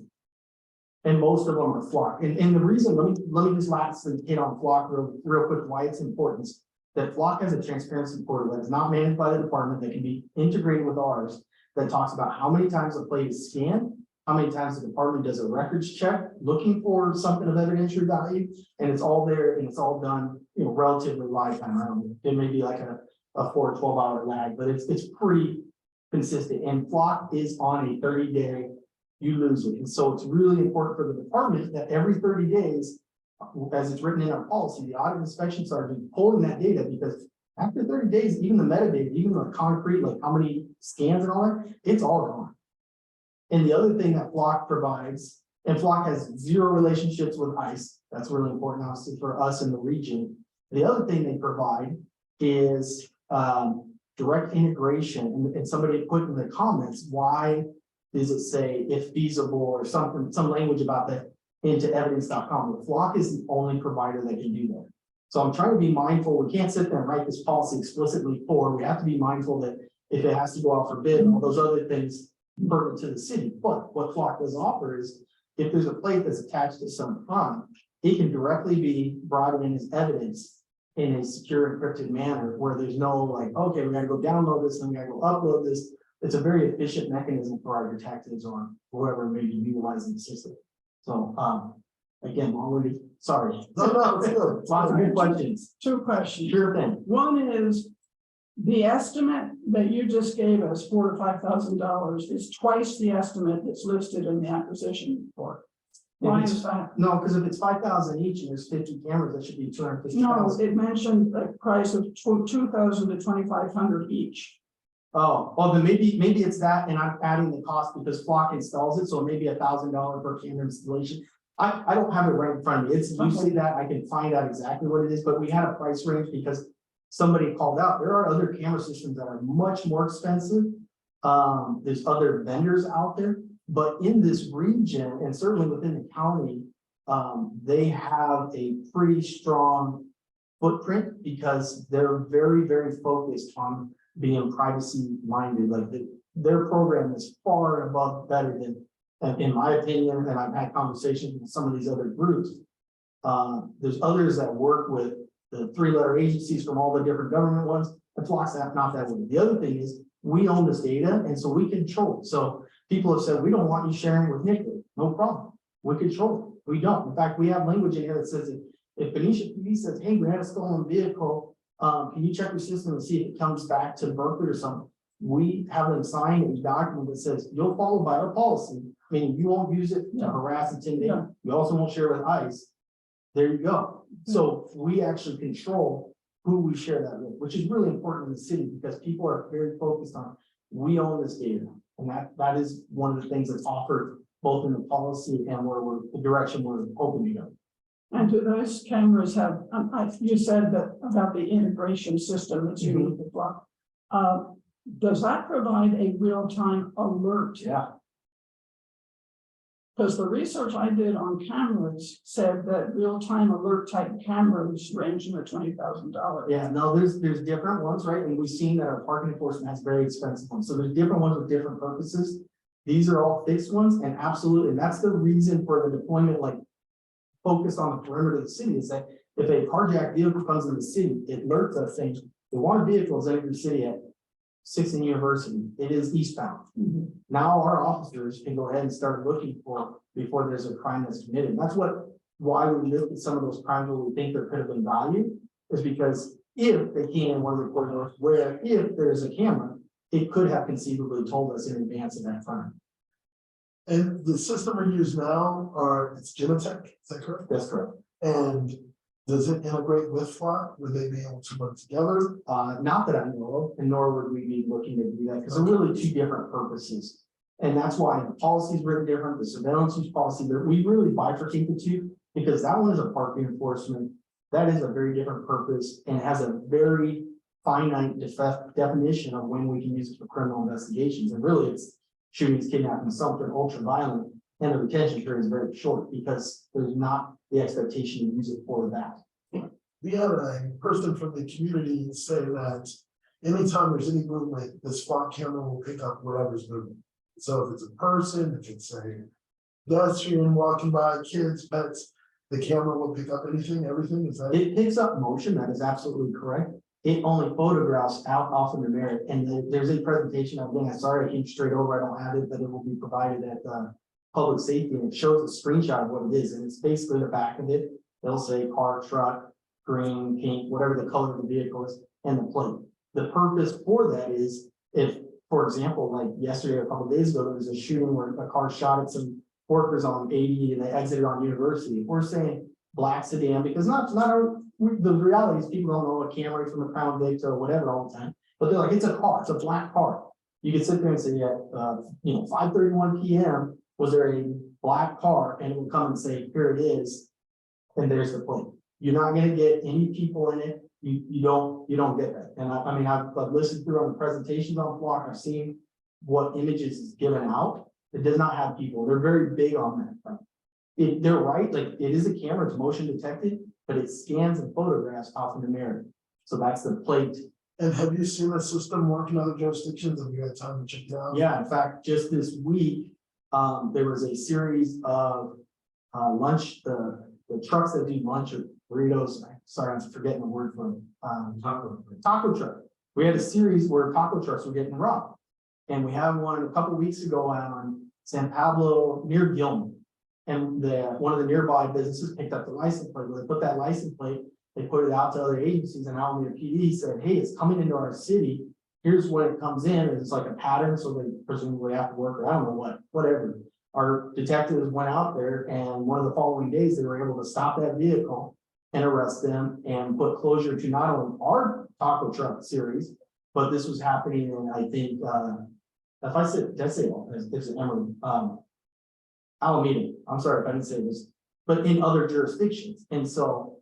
And most of them are flock. And the reason, let me just lastly hit on flock real quick, why it's important. That flock has a transparency portal that is not managed by the department, that can be integrated with ours, that talks about how many times the plate is scanned, how many times the department does a records check, looking for something of evidentiary value, and it's all there and it's all done, relatively live time. I don't know, it may be like a 4 or 12-hour lag, but it's pretty consistent. And flock is on a 30-day, you lose it. And so it's really important for the department that every 30 days, as it's written in our policy, the audit inspection sergeant pulling that data, because after 30 days, even the metadata, even the concrete, like how many scans and all that, it's all gone. And the other thing that Flock provides And Flock has zero relationships with ICE. That's really important, obviously, for us in the region. The other thing they provide is direct integration, and somebody put in the comments, why does it say if feasible or something, some language about that into evidence.com. Flock is the only provider that can do that. So I'm trying to be mindful. We can't sit there and write this policy explicitly for. We have to be mindful that if it has to go out for bid and all those other things pertinent to the city. But what Flock does offer is if there's a plate that's attached to some crime, it can directly be brought in as evidence in a secure encrypted manner where there's no like, okay, we gotta go download this, then we gotta go upload this. It's a very efficient mechanism for our detectives or whoever may be utilizing the system. So, again, already, sorry. No, it's good. Lots of good questions. Two questions. Sure thing. One is the estimate that you just gave us, $4,000 to $5,000, is twice the estimate that's listed in the acquisition report. Why is that? No, because if it's 5,000 each and there's 50 cameras, that should be 250,000. No, it mentioned a price of 2,000 to 2,500 each. Oh, then maybe it's that, and I'm adding the cost because Flock installs it, so maybe $1,000 per camera installation. I don't have it right in front of me. It's usually that I can find out exactly what it is, but we had a price range because somebody called out. There are other camera systems that are much more expensive. There's other vendors out there, but in this region and certainly within the county, they have a pretty strong footprint because they're very, very focused on being privacy minded. Like their program is far above better than, in my opinion, and I've had conversations with some of these other groups. There's others that work with the 3-letter agencies from all the different government ones. And Flock's not that way. The other thing is we own this data and so we control it. So people have said, we don't want you sharing with Nick. No problem. We control it. We don't. In fact, we have language in here that says if Benicia PD says, hey, we had a stolen vehicle, can you check your system and see if it comes back to Berkeley or something? We have them sign a document that says you'll follow by our policy, meaning you won't use it to harass, intimidate. Yeah. You also won't share with ICE. There you go. So we actually control who we share that with, which is really important in the city because people are very focused on, we own this data. And that is one of the things that's offered both in the policy and the direction we're hoping to go. And do those cameras have, you said that about the integration system that's unique to Flock. Does that provide a real-time alert? Yeah. Because the research I did on cameras said that real-time alert type cameras range in the $20,000. Yeah, no, there's different ones, right? And we've seen that our parking enforcement has very expensive ones. So there's different ones with different purposes. These are all fixed ones and absolutely, that's the reason for the deployment, like focused on the perimeter of the city is that if a carjacked vehicle comes into the city, it alerts us saying the wanted vehicle is entering the city at 16 University. It is eastbound. Now our officers can go ahead and start looking for before there's a crime that's committed. And that's why we look at some of those crimes where we think there could have been value is because if they came in one of the corridors where if there's a camera, it could have conceivably told us in advance of that crime. And the system we use now it's Genetec, is that correct? That's correct. And does it integrate with Flock? Would they be able to work together? Not that I know of, and nor would we be looking to do that because they're really two different purposes. And that's why the policy is really different, the surveillance use policy, but we really bifurcate the two because that one is a parking enforcement. That is a very different purpose and has a very finite definition of when we can use it for criminal investigations. And really it's shootings, kidnapping, something ultra violent, and the retention period is very short because there's not the expectation to use it for that. We had a person from the community say that anytime there's any movement, this Flock camera will pick up whatever's moving. So if it's a person, if it's a pedestrian walking by, kids, pets, the camera will pick up everything, is that? It picks up motion, that is absolutely correct. It only photographs out off in the merit, and there's a presentation, I'm sorry, I came straight over, I don't have it, but it will be provided at public safety, and it shows a screenshot of what it is, and it's basically the back of it. They'll say car, truck, green, pink, whatever the color of the vehicle is, and the plate. The purpose for that is if, for example, like yesterday, a couple of days ago, there was a shooting where a car shot at some workers on 80 and they exited on University. If we're saying black sedan, because the reality is people don't know a Camry from a Crown Vic or whatever all the time, but they're like, it's a car, it's a black car. You can sit there and say, yeah, 5:31 p.m. was there a black car, and it would come and say, here it is. And there's the plate. You're not gonna get any people in it. You don't get that. And I mean, I've listened through on the presentations on Flock. I've seen what images is given out. It does not have people. They're very big on that. They're right, like it is a camera, it's motion detected, but it scans and photographs off in the mirror. So that's the plate. And have you seen the system work in other jurisdictions? Have you had time to check it out? Yeah, in fact, just this week, there was a series of lunch, the trucks that do lunch or burritos. Sorry, I'm forgetting the word for taco truck. We had a series where taco trucks were getting robbed. And we have one a couple weeks ago on San Pablo near Gilman. And one of the nearby businesses picked up the license plate. When they put that license plate, they put it out to other agencies, and Alameda PD said, hey, it's coming into our city. Here's when it comes in, and it's like a pattern, so they presumably have to work, or I don't know whatever. Our detectives went out there, and one of the following days, they were able to stop that vehicle and arrest them and put closure to not only our taco truck series, but this was happening in, I think, if I said, did I say, it's Emory, Alameda, I'm sorry if I didn't say this, but in other jurisdictions. And so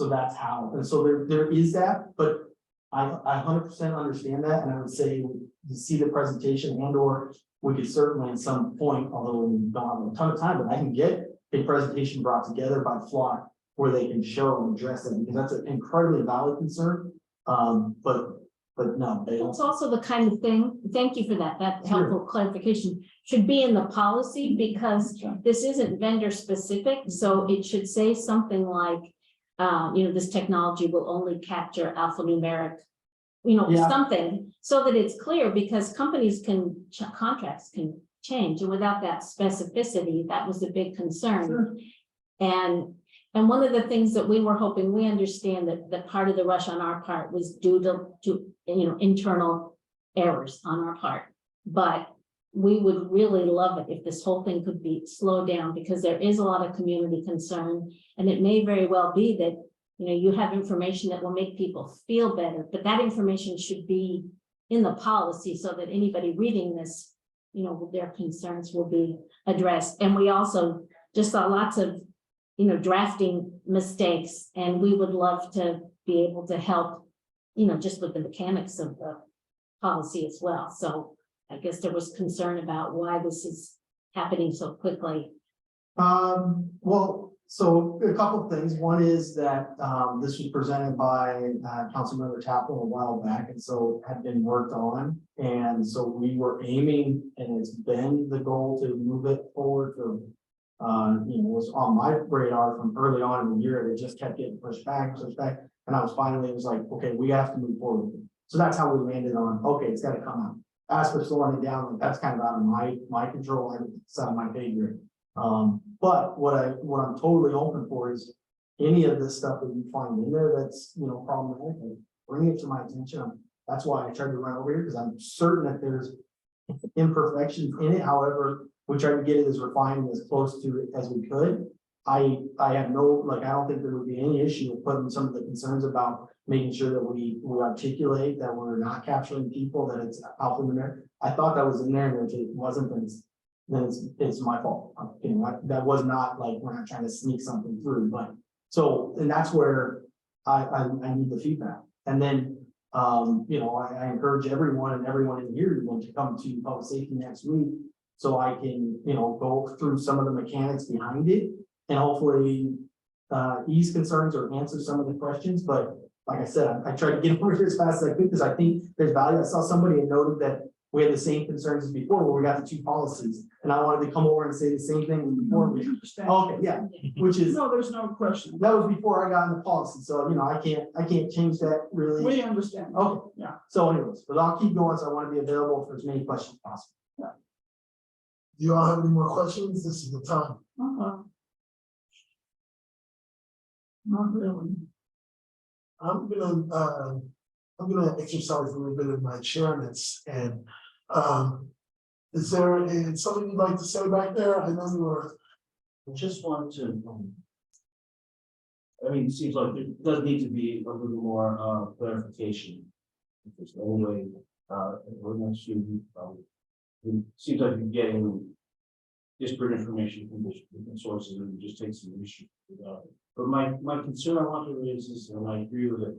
that's how, and so there is that, but I 100% understand that. And I would say you see the presentation, and or we could certainly at some point, although we don't have a ton of time, but I can get a presentation brought together by Flock where they can show and address it, because that's an incredibly valid concern. But no, they don't. It's also the kind of thing, thank you for that, helpful clarification, should be in the policy, because this isn't vendor specific, so it should say something like, this technology will only capture alphanumeric, Yeah. something, so that it's clear, because companies contracts can change, and without that specificity, that was a big concern. And one of the things that we were hoping, we understand that part of the rush on our part was due to internal errors on our part. But we would really love it if this whole thing could be slowed down, because there is a lot of community concern. And it may very well be that, you have information that will make people feel better, but that information should be in the policy so that anybody reading this, their concerns will be addressed. And we also just saw lots of drafting mistakes, and we would love to be able to help, just with the mechanics of the policy as well. So I guess there was concern about why this is happening so quickly. Well, so a couple of things. One is that this was presented by Councilmember Tappel a while back, and so had been worked on. And so we were aiming, and it's been the goal to move it forward for was on my radar from early on in the year. It just kept getting pushed back. And I was finally, it was like, okay, we have to move forward. So that's how we landed on, okay, it's got to come out. As for slowing it down, that's kind of out of my control. It's out of my pay grade. But what I'm totally open for is any of this stuff that you find in there that's, problematic, bring it to my attention. That's why I tried to run over here, because I'm certain that there's imperfections in it. However, we tried to get it as refined as close to it as we could. I have no, I don't think there would be any issue with putting some of the concerns about making sure that we articulate that we're not capturing people, that it's alphanumeric. I thought that was in there, and if it wasn't, then it's my fault. That was not we're not trying to sneak something through, but so, and that's where I need the feedback. And then, I encourage everyone in here to come to public safety next week, so I can, go through some of the mechanics behind it and hopefully ease concerns or answer some of the questions. But like I said, I tried to get over here as fast as I could, because I think there's value. I saw somebody had noted that we had the same concerns as before, where we got the two policies, and I wanted to come over and say the same thing before we. Okay, yeah, which is. No, there's no question. That was before I got in the policy, so I can't change that really. We understand. Okay, Yeah. So anyways, but I'll keep going, so I want to be available for as many questions as possible. Do you all have any more questions? This is the time. Not really. I'm gonna exercise a little bit of my chairness, and is there something you'd like to say back there? I know you were. I just wanted to. It seems like there does need to be a little more clarification. If there's no way, we're not sure. It seems like you're getting disparate information from different sources and it just takes some issue. But my concern I want to raise is, and I agree with it,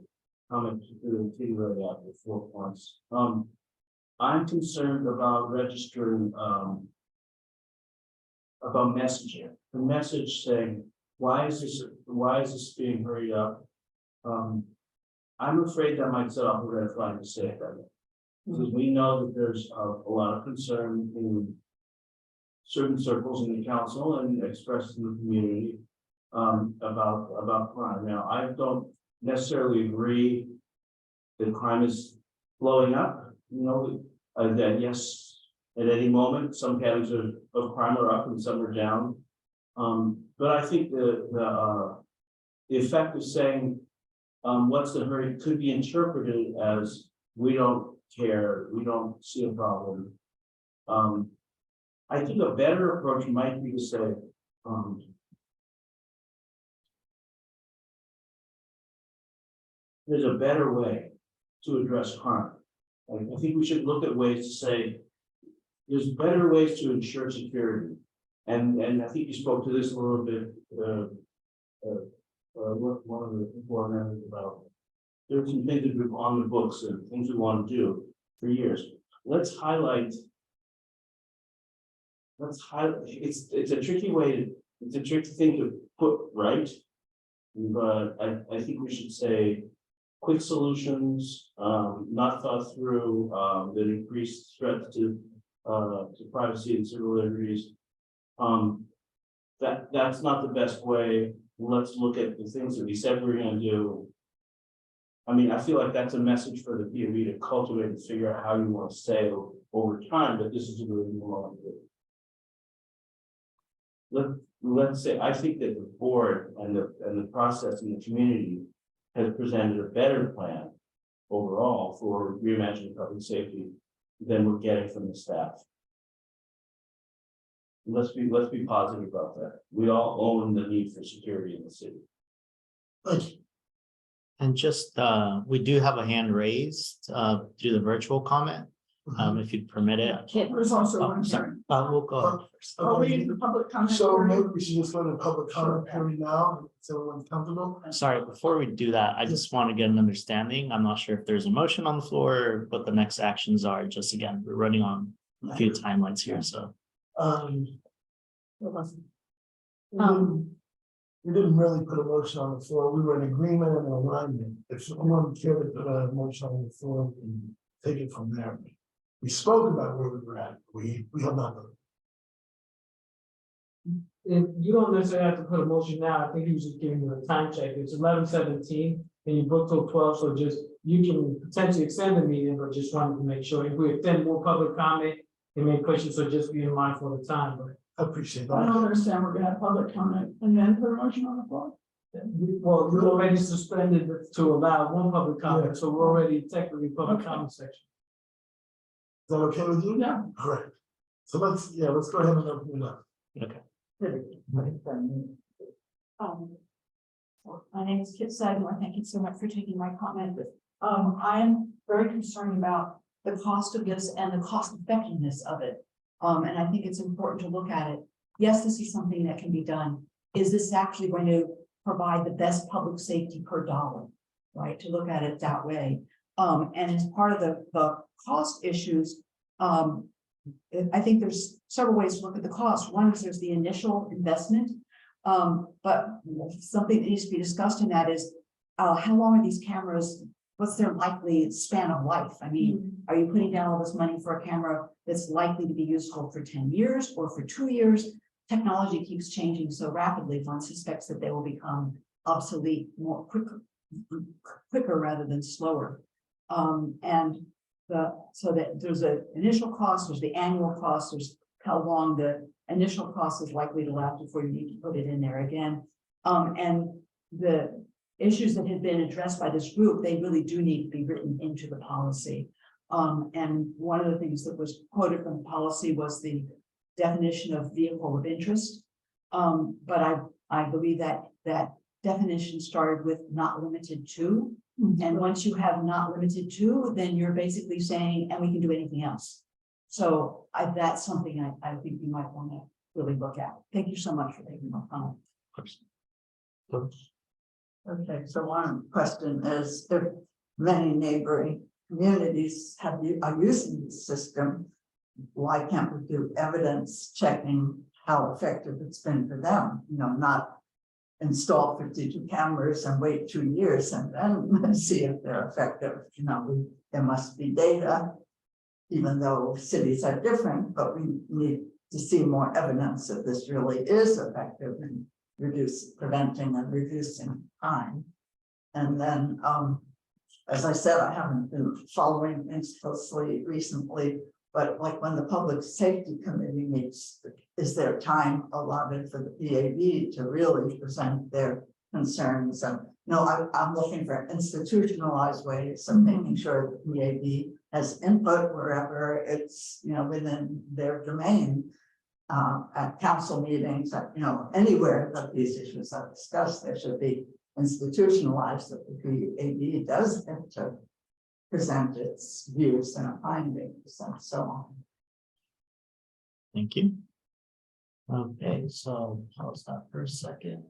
comment particularly out the 4 points. I'm concerned about registering, about messaging, the message saying, why is this being hurried up? I'm afraid that might set off a red flag to say it that way. Because we know that there's a lot of concern in certain circles in the council and expressed in the community about crime. Now, I don't necessarily agree that crime is blowing up, that yes, at any moment, some categories of crime are up and some are down. But I think the effect of saying, what's the hurry could be interpreted as we don't care, we don't see a problem. I think a better approach might be to say, there's a better way to address crime. I think we should look at ways to say, there's better ways to ensure security. And I think you spoke to this a little bit, one of the board members about. There's some things that we've on the books and things we want to do for years. Let's highlight. It's a tricky way it's a tricky thing to put right. But I think we should say quick solutions, not thought through, that increase threats to privacy and civil liberties. That's not the best way. Let's look at the things that we said we're going to do. I mean, I feel like that's a message for the POV to cultivate and figure out how you want to say over time, but this is a really long thing. Let's say, I think that the board and the process in the community has presented a better plan overall for reimagining public safety than we're getting from the staff. Let's be positive about that. We all own the need for security in the city. Thank you. And just, we do have a hand raised, through the virtual comment, if you'd permit it. There's also Oh, one sorry, here. we'll go ahead first. Are we in the public comment? So period? maybe we should just go to public comment period now, so everyone's comfortable. Sorry, before we do that, I just want to get an understanding. I'm not sure if there's a motion on the floor or what the next actions are. Just again, we're running on a few timelines here, so. We didn't really put a motion on the floor. We were in agreement and alignment. If someone cared to put a motion on the floor, we can take it from there. We spoke about where we were at. We have not. If you don't necessarily have to put a motion now, I think he was just giving you a time check. It's 11:17 and you booked till 12, so just, you can potentially extend the meeting, but just wanted to make sure if we extend more public comment, it may push it, so just be in mind for the time, but. I appreciate I that. don't understand, we're gonna have public comment and then put a motion on the floor. Well, you already suspended to allow one public comment, so we're already technically public comment section. Is that okay with you? Yeah. Correct. So let's go ahead and open it up. My name is Kit Sagmore. Thank you so much for taking my comment. I'm very concerned about the cost of this and the cost effectiveness of it. And I think it's important to look at it. Yes, this is something that can be done. Is this actually going to provide the best public safety per dollar? Right, to look at it that way. And as part of the cost issues, I think there's several ways to look at the cost. One is there's the initial investment. But something that needs to be discussed in that is how long are these cameras? What's their likely span of life? I mean, are you putting down all this money for a camera that's likely to be useful for 10 years or for 2 years? Technology keeps changing so rapidly, one suspects that they will become obsolete more quicker rather than slower. So that there's an initial cost, there's the annual cost, there's how long the initial cost is likely to last before you need to put it in there again. And the issues that have been addressed by this group, they really do need to be written into the policy. And one of the things that was quoted from the policy was the definition of vehicle of interest. But I believe that that definition started with not limited to. And once you have not limited to, then you're basically saying, and we can do anything else. So that's something I think you might want to really look at. Thank you so much for taking my time. Okay, so one question is, if many neighboring communities are using this system, why can't we do evidence checking how effective it's been for them? You know, not install 52 cameras and wait 2 years and then see if they're effective. You know, there must be data, even though cities are different, but we need to see more evidence that this really is effective in preventing and reducing crime. And then, as I said, I haven't been following things closely recently, but like when the Public Safety Committee meets, is there time allotted for the PAB to really present their concerns? And I'm looking for institutionalized ways of making sure the PAB has input wherever it's within their domain. At council meetings, anywhere that these issues are discussed, there should be institutionalized that the PAB does have to present its views and findings and so on. Thank you. Okay, so pause that for a second.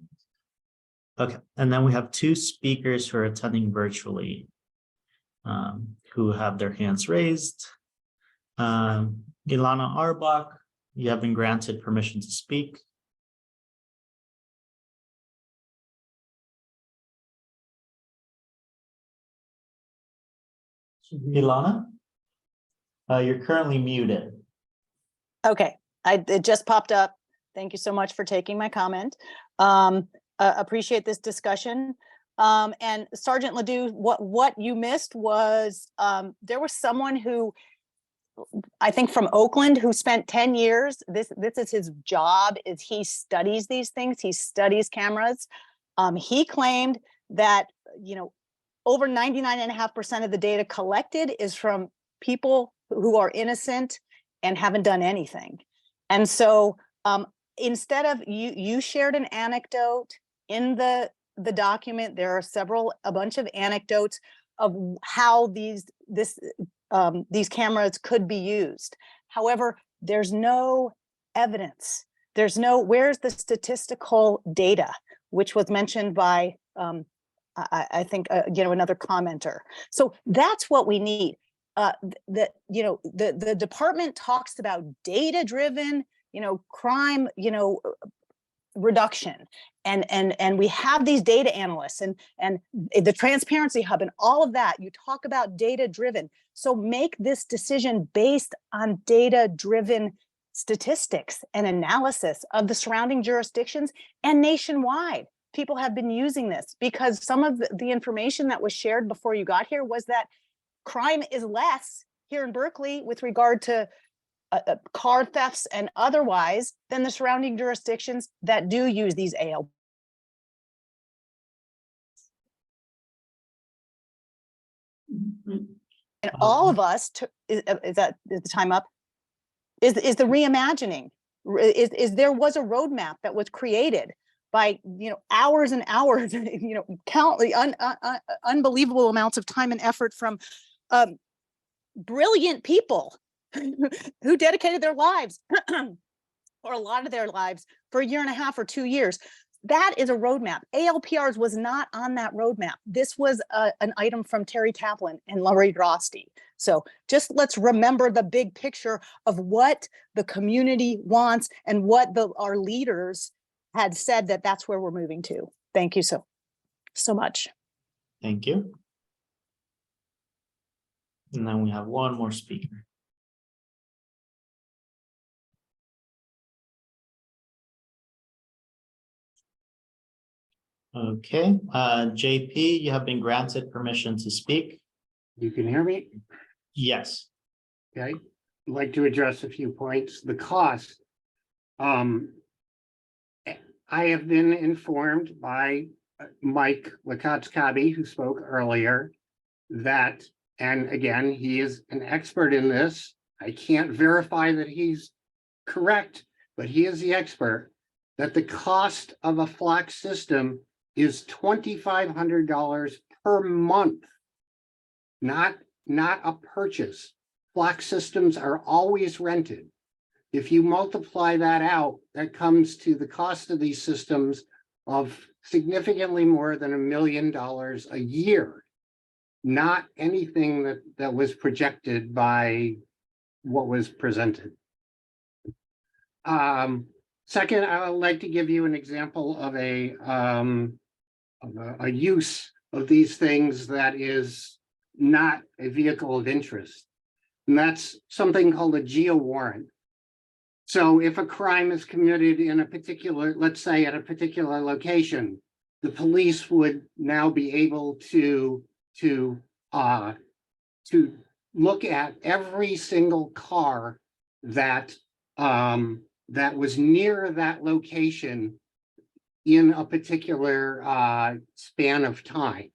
Okay, and then we have two speakers who are attending virtually, who have their hands raised. Ilana Arbach, you have been granted permission to speak. Ilana, you're currently muted. Okay, it just popped up. Thank you so much for taking my comment. Appreciate this discussion. And Sergeant Ledoux, what you missed was there was someone who, I think from Oakland, who spent 10 years, this is his job, is he studies these things, he studies cameras. He claimed that, over 99.5% of the data collected is from people who are innocent and haven't done anything. And so instead of, you shared an anecdote in the document, there are a bunch of anecdotes of how these cameras could be used. However, there's no evidence. Where's the statistical data, which was mentioned by, I think, another commenter. So that's what we need. The department talks about data-driven, crime, reduction. And we have these data analysts and the Transparency Hub and all of that. You talk about data-driven. So make this decision based on data-driven statistics and analysis of the surrounding jurisdictions and nationwide. People have been using this because some of the information that was shared before you got here was that crime is less here in Berkeley with regard to car thefts and otherwise than the surrounding jurisdictions that do use these AL. And all of us, is the time up? Is the reimagining? There was a roadmap that was created by hours and hours, countless unbelievable amounts of time and effort from brilliant people who dedicated their lives or a lot of their lives for 1.5 or 2 years. That is a roadmap. ALPRs was not on that roadmap. This was an item from Terry Kaplan and Laurie Drosty. So just let's remember the big picture of what the community wants and what our leaders had said that's where we're moving to. Thank you so much. Thank you. And then we have one more speaker. Okay, JP, you have been granted permission to speak. You can hear me? Yes. Okay, I'd like to address a few points. The cost. I have been informed by Mike Lakatskabi, who spoke earlier, that, and again, he is an expert in this. I can't verify that he's correct, but he is the expert, that the cost of a FLAC system is $2,500 per month, not a purchase. FLAC systems are always rented. If you multiply that out, that comes to the cost of these systems of significantly more than $1 million a year. Not anything that was projected by what was presented. Second, I would like to give you an example of a use of these things that is not a vehicle of interest. And that's something called a geo warrant. So if a crime is committed in a particular, let's say at a particular location, the police would now be able to look at every single car that that was near that location in a particular span of time.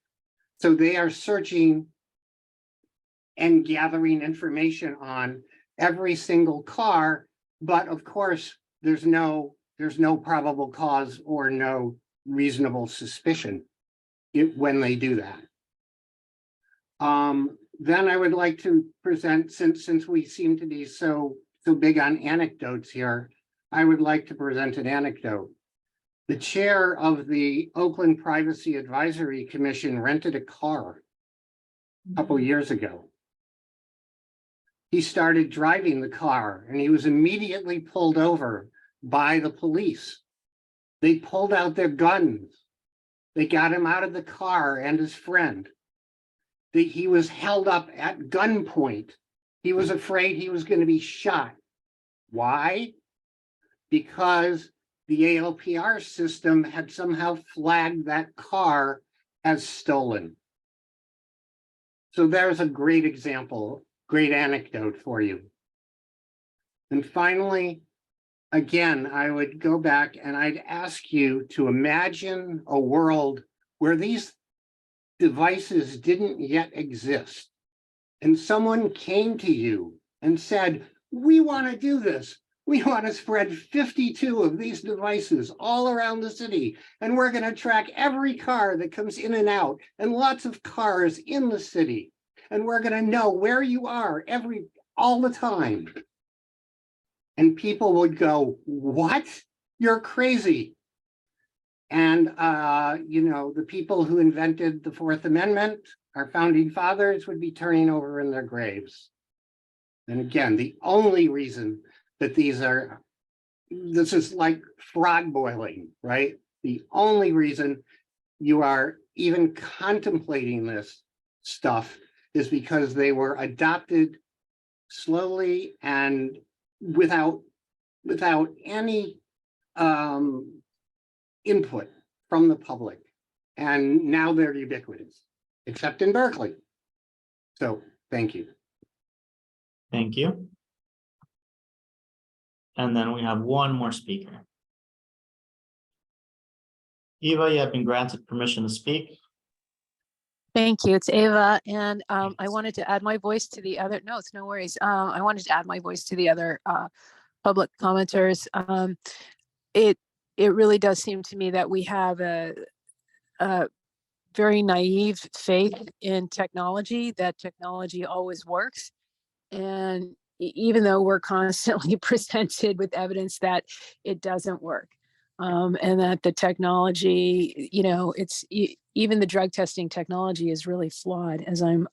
So they are searching and gathering information on every single car, but of course, there's no probable cause or no reasonable suspicion when they do that. Then I would like to present, since we seem to be so big on anecdotes here, I would like to present an anecdote. The chair of the Oakland Privacy Advisory Commission rented a car a couple years ago. He started driving the car and he was immediately pulled over by the police. They pulled out their guns. They got him out of the car and his friend. He was held up at gunpoint. He was afraid he was going to be shot. Why? Because the ALPR system had somehow flagged that car as stolen. So there's a great example, great anecdote for you. And finally, again, I would go back and I'd ask you to imagine a world where these devices didn't yet exist. And someone came to you and said, we want to do this. We want to spread 52 of these devices all around the city. And we're going to track every car that comes in and out and lots of cars in the city. And we're going to know where you are all the time. And people would go, what? You're crazy. And, the people who invented the Fourth Amendment, our founding fathers, would be turning over in their graves. And again, the only reason that this is like frog boiling, right? The only reason you are even contemplating this stuff is because they were adopted slowly and without any input from the public. And now they're ubiquitous, except in Berkeley. So thank you. Thank you. And then we have one more speaker. Eva, you have been granted permission to speak. Thank you. It's Ava. And I wanted to add my voice to the other, no, it's no worries. I wanted to add my voice to the other public commenters. It really does seem to me that we have a very naive faith in technology, that technology always works. And even though we're constantly presented with evidence that it doesn't work, and that the technology, even the drug testing technology is really flawed, as I'm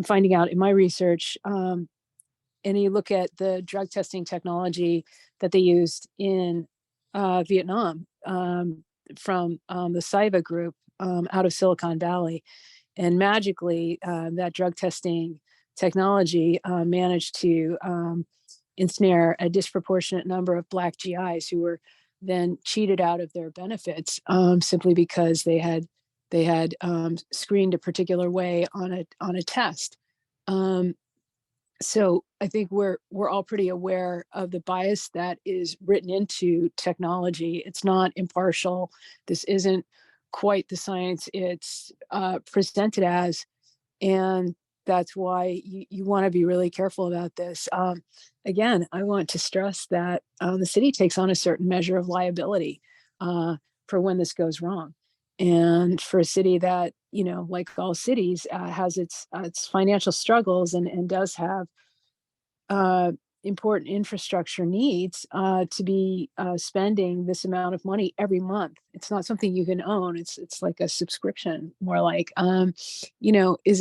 finding out in my research. And you look at the drug testing technology that they used in Vietnam from the Saiba group out of Silicon Valley, and magically that drug testing technology managed to ensnare a disproportionate number of Black GIs who were then cheated out of their benefits simply because they had screened a particular way on a test. So I think we're all pretty aware of the bias that is written into technology. It's not impartial. This isn't quite the science it's presented as, and that's why you want to be really careful about this. Again, I want to stress that the city takes on a certain measure of liability for when this goes wrong. And for a city that, like all cities, has its financial struggles and does have important infrastructure needs to be spending this amount of money every month. It's not something you can own. It's like a subscription, more like, you know, is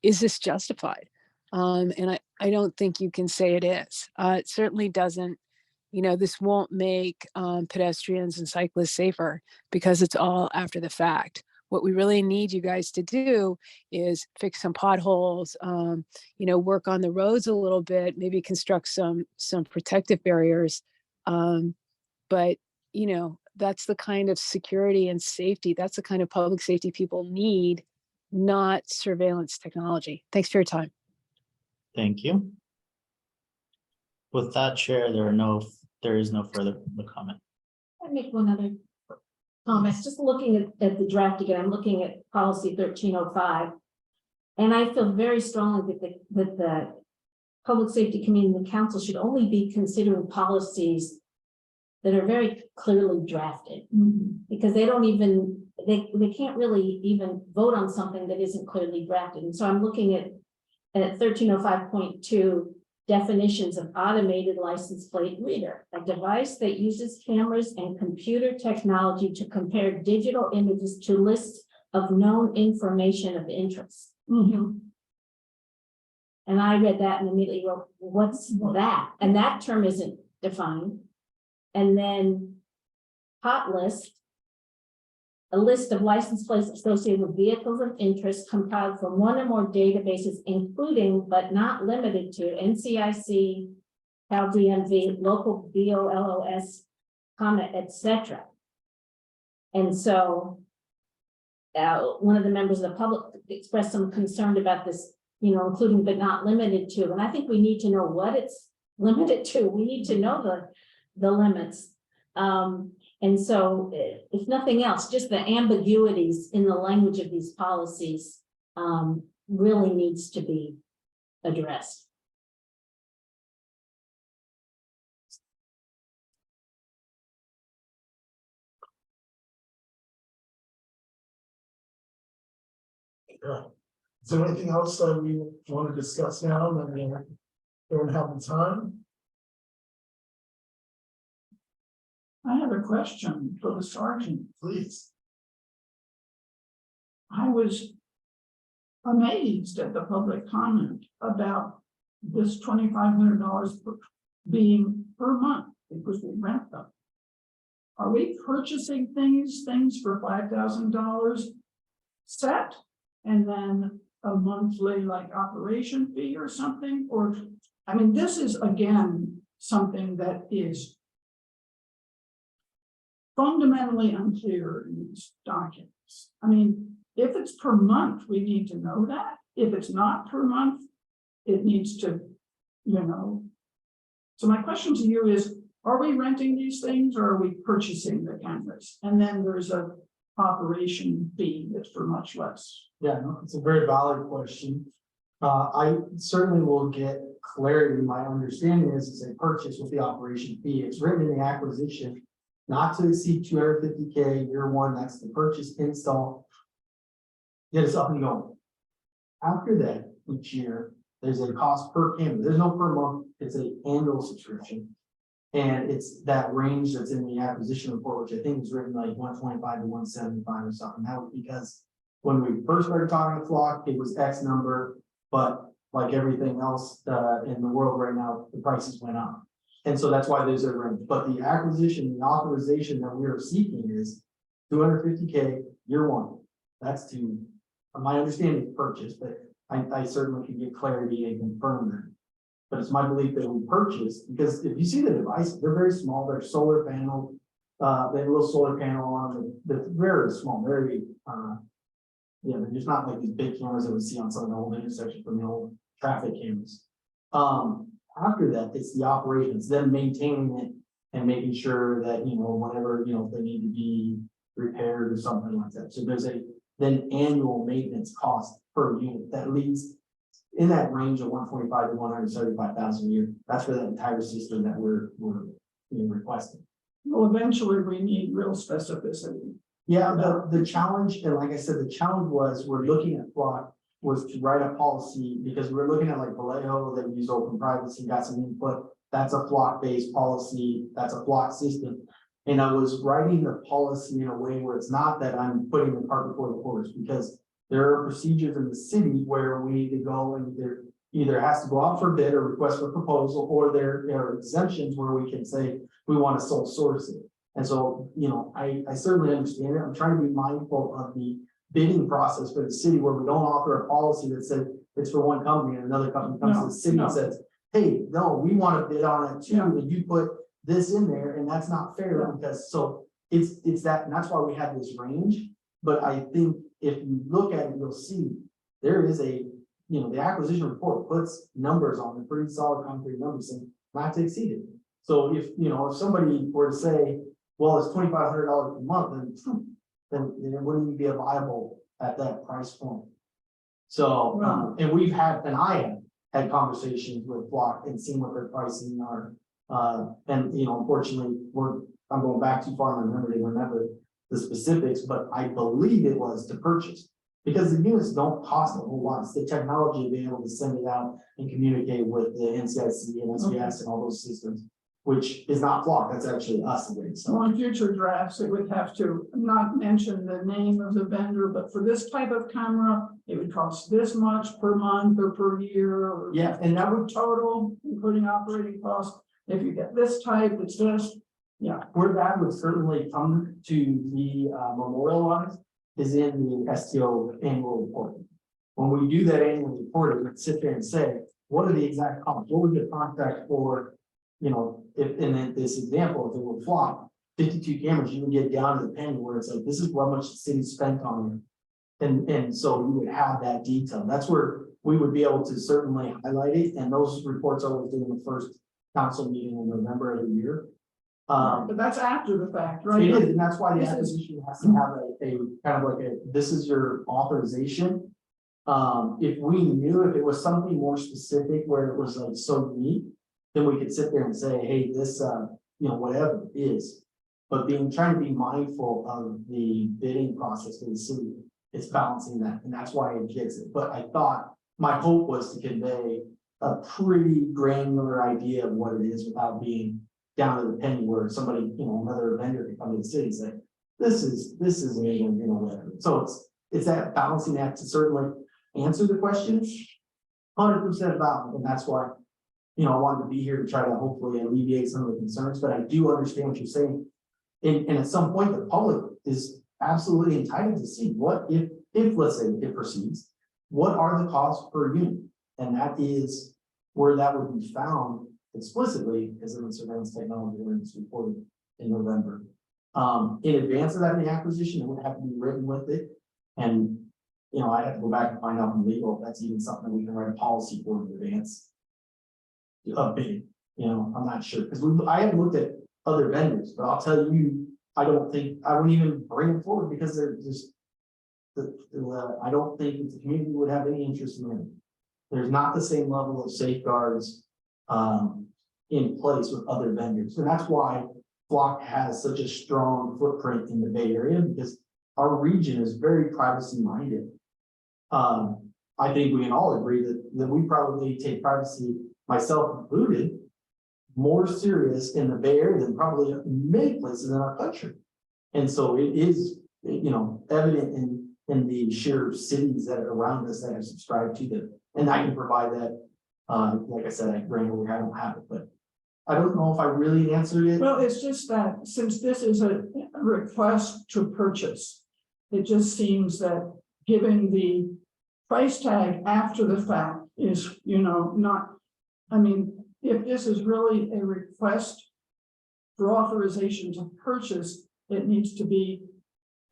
this justified? And I don't think you can say it is. It certainly doesn't, you know, this won't make pedestrians and cyclists safer because it's all after the fact. What we really need you guys to do is fix some potholes, you know, work on the roads a little bit, maybe construct some protective barriers. But, you know, that's the kind of security and safety, that's the kind of public safety people need, not surveillance technology. Thanks for your time. Thank you. With that, Chair, there is no further comment. I make one other comment, just looking at the draft again, I'm looking at policy 1305. And I feel very strongly that the Public Safety Committee and the council should only be considering policies that are very clearly drafted. Because they don't even, they can't really even vote on something that isn't clearly drafted. And so I'm looking at 1305.2, definitions of automated license plate reader, a device that uses cameras and computer technology to compare digital images to lists of known information of interest. And I read that and immediately wrote, what's that? And that term isn't defined. And then hot list, a list of license plates associated with vehicles of interest compiled from one or more databases, including but not limited to NCIC, Cal DMV, local BOLOS, etc. And so one of the members of the public expressed some concern about this, you know, including but not limited to. And I think we need to know what it's limited to. We need to know the limits. And so if nothing else, just the ambiguities in the language of these policies really needs to be addressed. Yeah. Is there anything else that we want to discuss now that we don't have the time? I have a question for the sergeant. Please. I was amazed at the public comment about this $2,500 being per month because we rent them. Are we purchasing things for $5,000 set and then a monthly like operation fee or something? Or, I mean, this is again, something that is fundamentally unclear in these documents. I mean, if it's per month, we need to know that. If it's not per month, it needs to, you know. So my question to you is, are we renting these things or are we purchasing the cameras? And then there's a operation fee that's for much less. Yeah, no, it's a very valid question. I certainly will get clarity. My understanding is it's a purchase with the operation fee. It's written in the acquisition, not to exceed $250K year one. That's the purchase, install. Get us up and going. After that, each year, there's a cost per camera. There's no per month. It's an annual subscription. And it's that range that's in the acquisition report, which I think is written like 125 to 175 or something. That was because when we first started talking to Flock, it was X number, but like everything else in the world right now, the prices went up. And so that's why there's a range. But the acquisition, the authorization that we are seeking is $250K year one. That's to my understanding purchase, but I certainly can get clarity and confirm that. But it's my belief that we purchase, because if you see the devices, they're very small, they're solar panel, they have a little solar panel on them, they're very small, very, yeah, they're just not like these big cameras that we see on some of the old intersections from the old traffic cameras. After that, it's the operations, them maintaining it and making sure that, you know, whenever, you know, if they need to be repaired or something like that. So there's a then annual maintenance cost per unit that leads in that range of 125 to 175,000 a year. That's for the entire system that we're requesting. Well, eventually we need real specificity. Yeah, the challenge, and like I said, the challenge was we're looking at Flock was to write a policy, because we're looking at like Vallejo that used open privacy, got some input. That's a flock-based policy, that's a flock system. And I was writing the policy in a way where it's not that I'm putting the cart before the horse, because there are procedures in the city where we need to go and either has to go out for bid or request for proposal, or there are exemptions where we can say we want to sole source it. And so, you know, I certainly understand it. I'm trying to be mindful of the bidding process for the city where we don't offer a policy that said it's for one company and another company comes to the city and says, hey, no, we want to bid on it too, and you put this in there, and that's not fair because so it's that, and that's why we have this range. But I think if you look at it, you'll see there is a, you know, the acquisition report puts numbers on it, pretty solid concrete numbers, and not to exceed it. So if, you know, if somebody were to say, well, it's $2,500 a month, then it wouldn't even be viable at that price point. So, and we've had, and I have had conversations with Flock and seen what their pricing are. And, you know, unfortunately, I'm going back too far in my memory to remember the specifics, but I believe it was to purchase. Because the units don't cost a whole lot. It's the technology of being able to send it out and communicate with the NCIC and SBS and all those systems, which is not Flock, that's actually us. So on future drafts, it would have to not mention the name of the vendor, but for this type of camera, it would cost this much per month or per year, or Yeah, and that would, total, including operating costs. If you get this type, it's this, where that would certainly come to be memorialized is in the STO annual report. When we do that annual report, we would sit there and say, what are the exact costs? What would the contract for, you know, if in this example, if it were Flock, 52 cameras, you would get down to the penny where it's like, this is what much the city spent on it. And so we would have that detail. That's where we would be able to certainly highlight it. And those reports always do in the first council meeting in November of the year. but that's after the fact, right? It is, and that's why the This is- acquisition has to have a kind of like a, this is your authorization. If we knew if it was something more specific where it was like so unique, then we could sit there and say, hey, this, you know, whatever it is. But trying to be mindful of the bidding process for the city, it's balancing that, and that's why it gets it. But I thought, my hope was to convey a pretty granular idea of what it is without being down to the penny where somebody, you know, another vendor can come to the city and say, this is, you know, whatever. So it's that balancing act to certainly answer the questions 100% valid. And that's why, you know, I wanted to be here to try to hopefully alleviate some of the concerns, but I do understand what you're saying. And at some point, the public is absolutely entitled to see what if let's say it proceeds, what are the costs per unit? And that is where that would be found explicitly as in the surveillance technology when it's reported in November. In advance of that, in the acquisition, it would have to be written with it. And, you know, I'd have to go back and find out from legal if that's even something that we can write a policy for in advance. A bid, you know, I'm not sure, because I haven't looked at other vendors, but I'll tell you, I don't think, I wouldn't even bring it forward because they're just. I don't think that the community would have any interest in it. There's not the same level of safeguards in place with other vendors. And that's why Flock has such a strong footprint in the Bay Area, because our region is very privacy minded. I think we can all agree that we probably take privacy, myself included, more serious in the Bay Area than probably many places in our country. And so it is, you know, evident in the sheer cities that are around us that have subscribed to them. And I can provide that, like I said, I don't have it, but I don't know if I really answered it. Well, it's just that since this is a request to purchase, it just seems that given the price tag after the fact is, you know, not, I mean, if this is really a request for authorization to purchase, it needs to be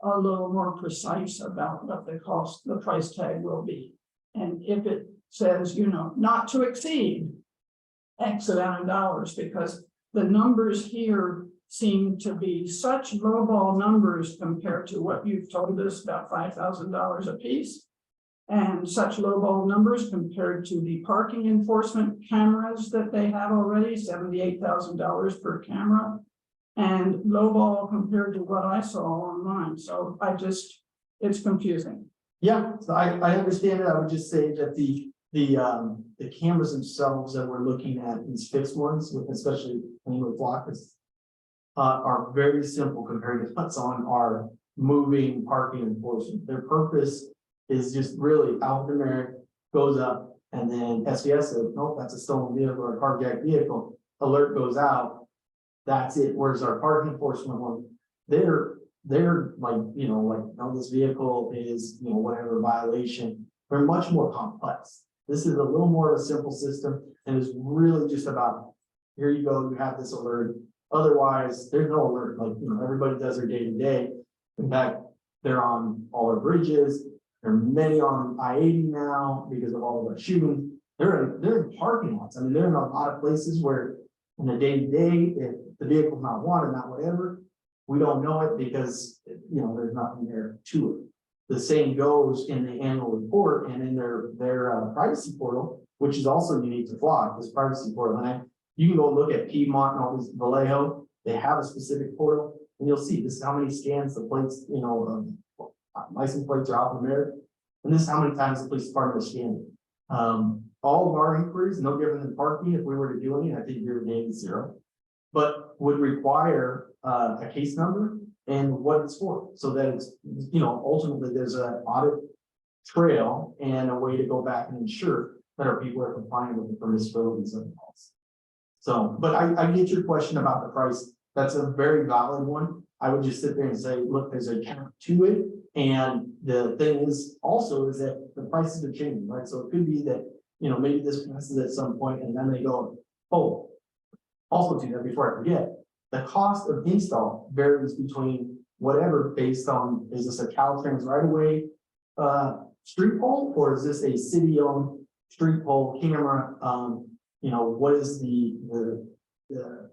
a little more precise about what the cost, the price tag will be. And if it says, you know, not to exceed X amount of dollars, because the numbers here seem to be such lowball numbers compared to what you've told us about $5,000 a piece. And such lowball numbers compared to the parking enforcement cameras that they have already, $78,000 per camera. And lowball compared to what I saw online. So it's confusing. Yeah, so I understand it. I would just say that the cameras themselves that we're looking at, these fixed ones, especially with blockers, are very simple compared to what's on our moving parking enforcement. Their purpose is just really alphanumeric, goes up, and then SVS says, nope, that's a stolen vehicle or a carjacked vehicle. Alert goes out. That's it. Whereas our parking enforcement one, they're like, no, this vehicle is, whatever violation. They're much more complex. This is a little more of a simple system and is really just about, here you go, you have this alert. Otherwise, there's no alert, like, everybody does their day to day. In fact, they're on all our bridges. There are many on I-80 now because of all of the shooting. They're in parking lots. I mean, they're in a lot of places where in the day to day, if the vehicle's not wanted, not whatever, we don't know it because, there's nothing there to it. The same goes in the annual report and in their privacy portal, which is also unique to Flock, this privacy portal. And you can go look at Piedmont and all these Vallejo, they have a specific portal and you'll see this is how many scans the plates, license plates are alphanumeric. And this is how many times the police department is scanning. All of our inquiries, no different than parking, if we were to do any, I think year to date is 0, but would require a case number and what it's for, so that it's, ultimately there's an audit trail and a way to go back and ensure that our people are complying with the permissibilities of the policy. So, but I get your question about the price. That's a very valid one. I would just sit there and say, look, there's a cap to it. And the thing is also is that the prices are changing, right? So it could be that, maybe this passes at some point and then they go, oh, also do that before I forget. The cost of install varies between whatever based on, is this a Caltrans right away street pole, or is this a city-owned street pole camera? What is the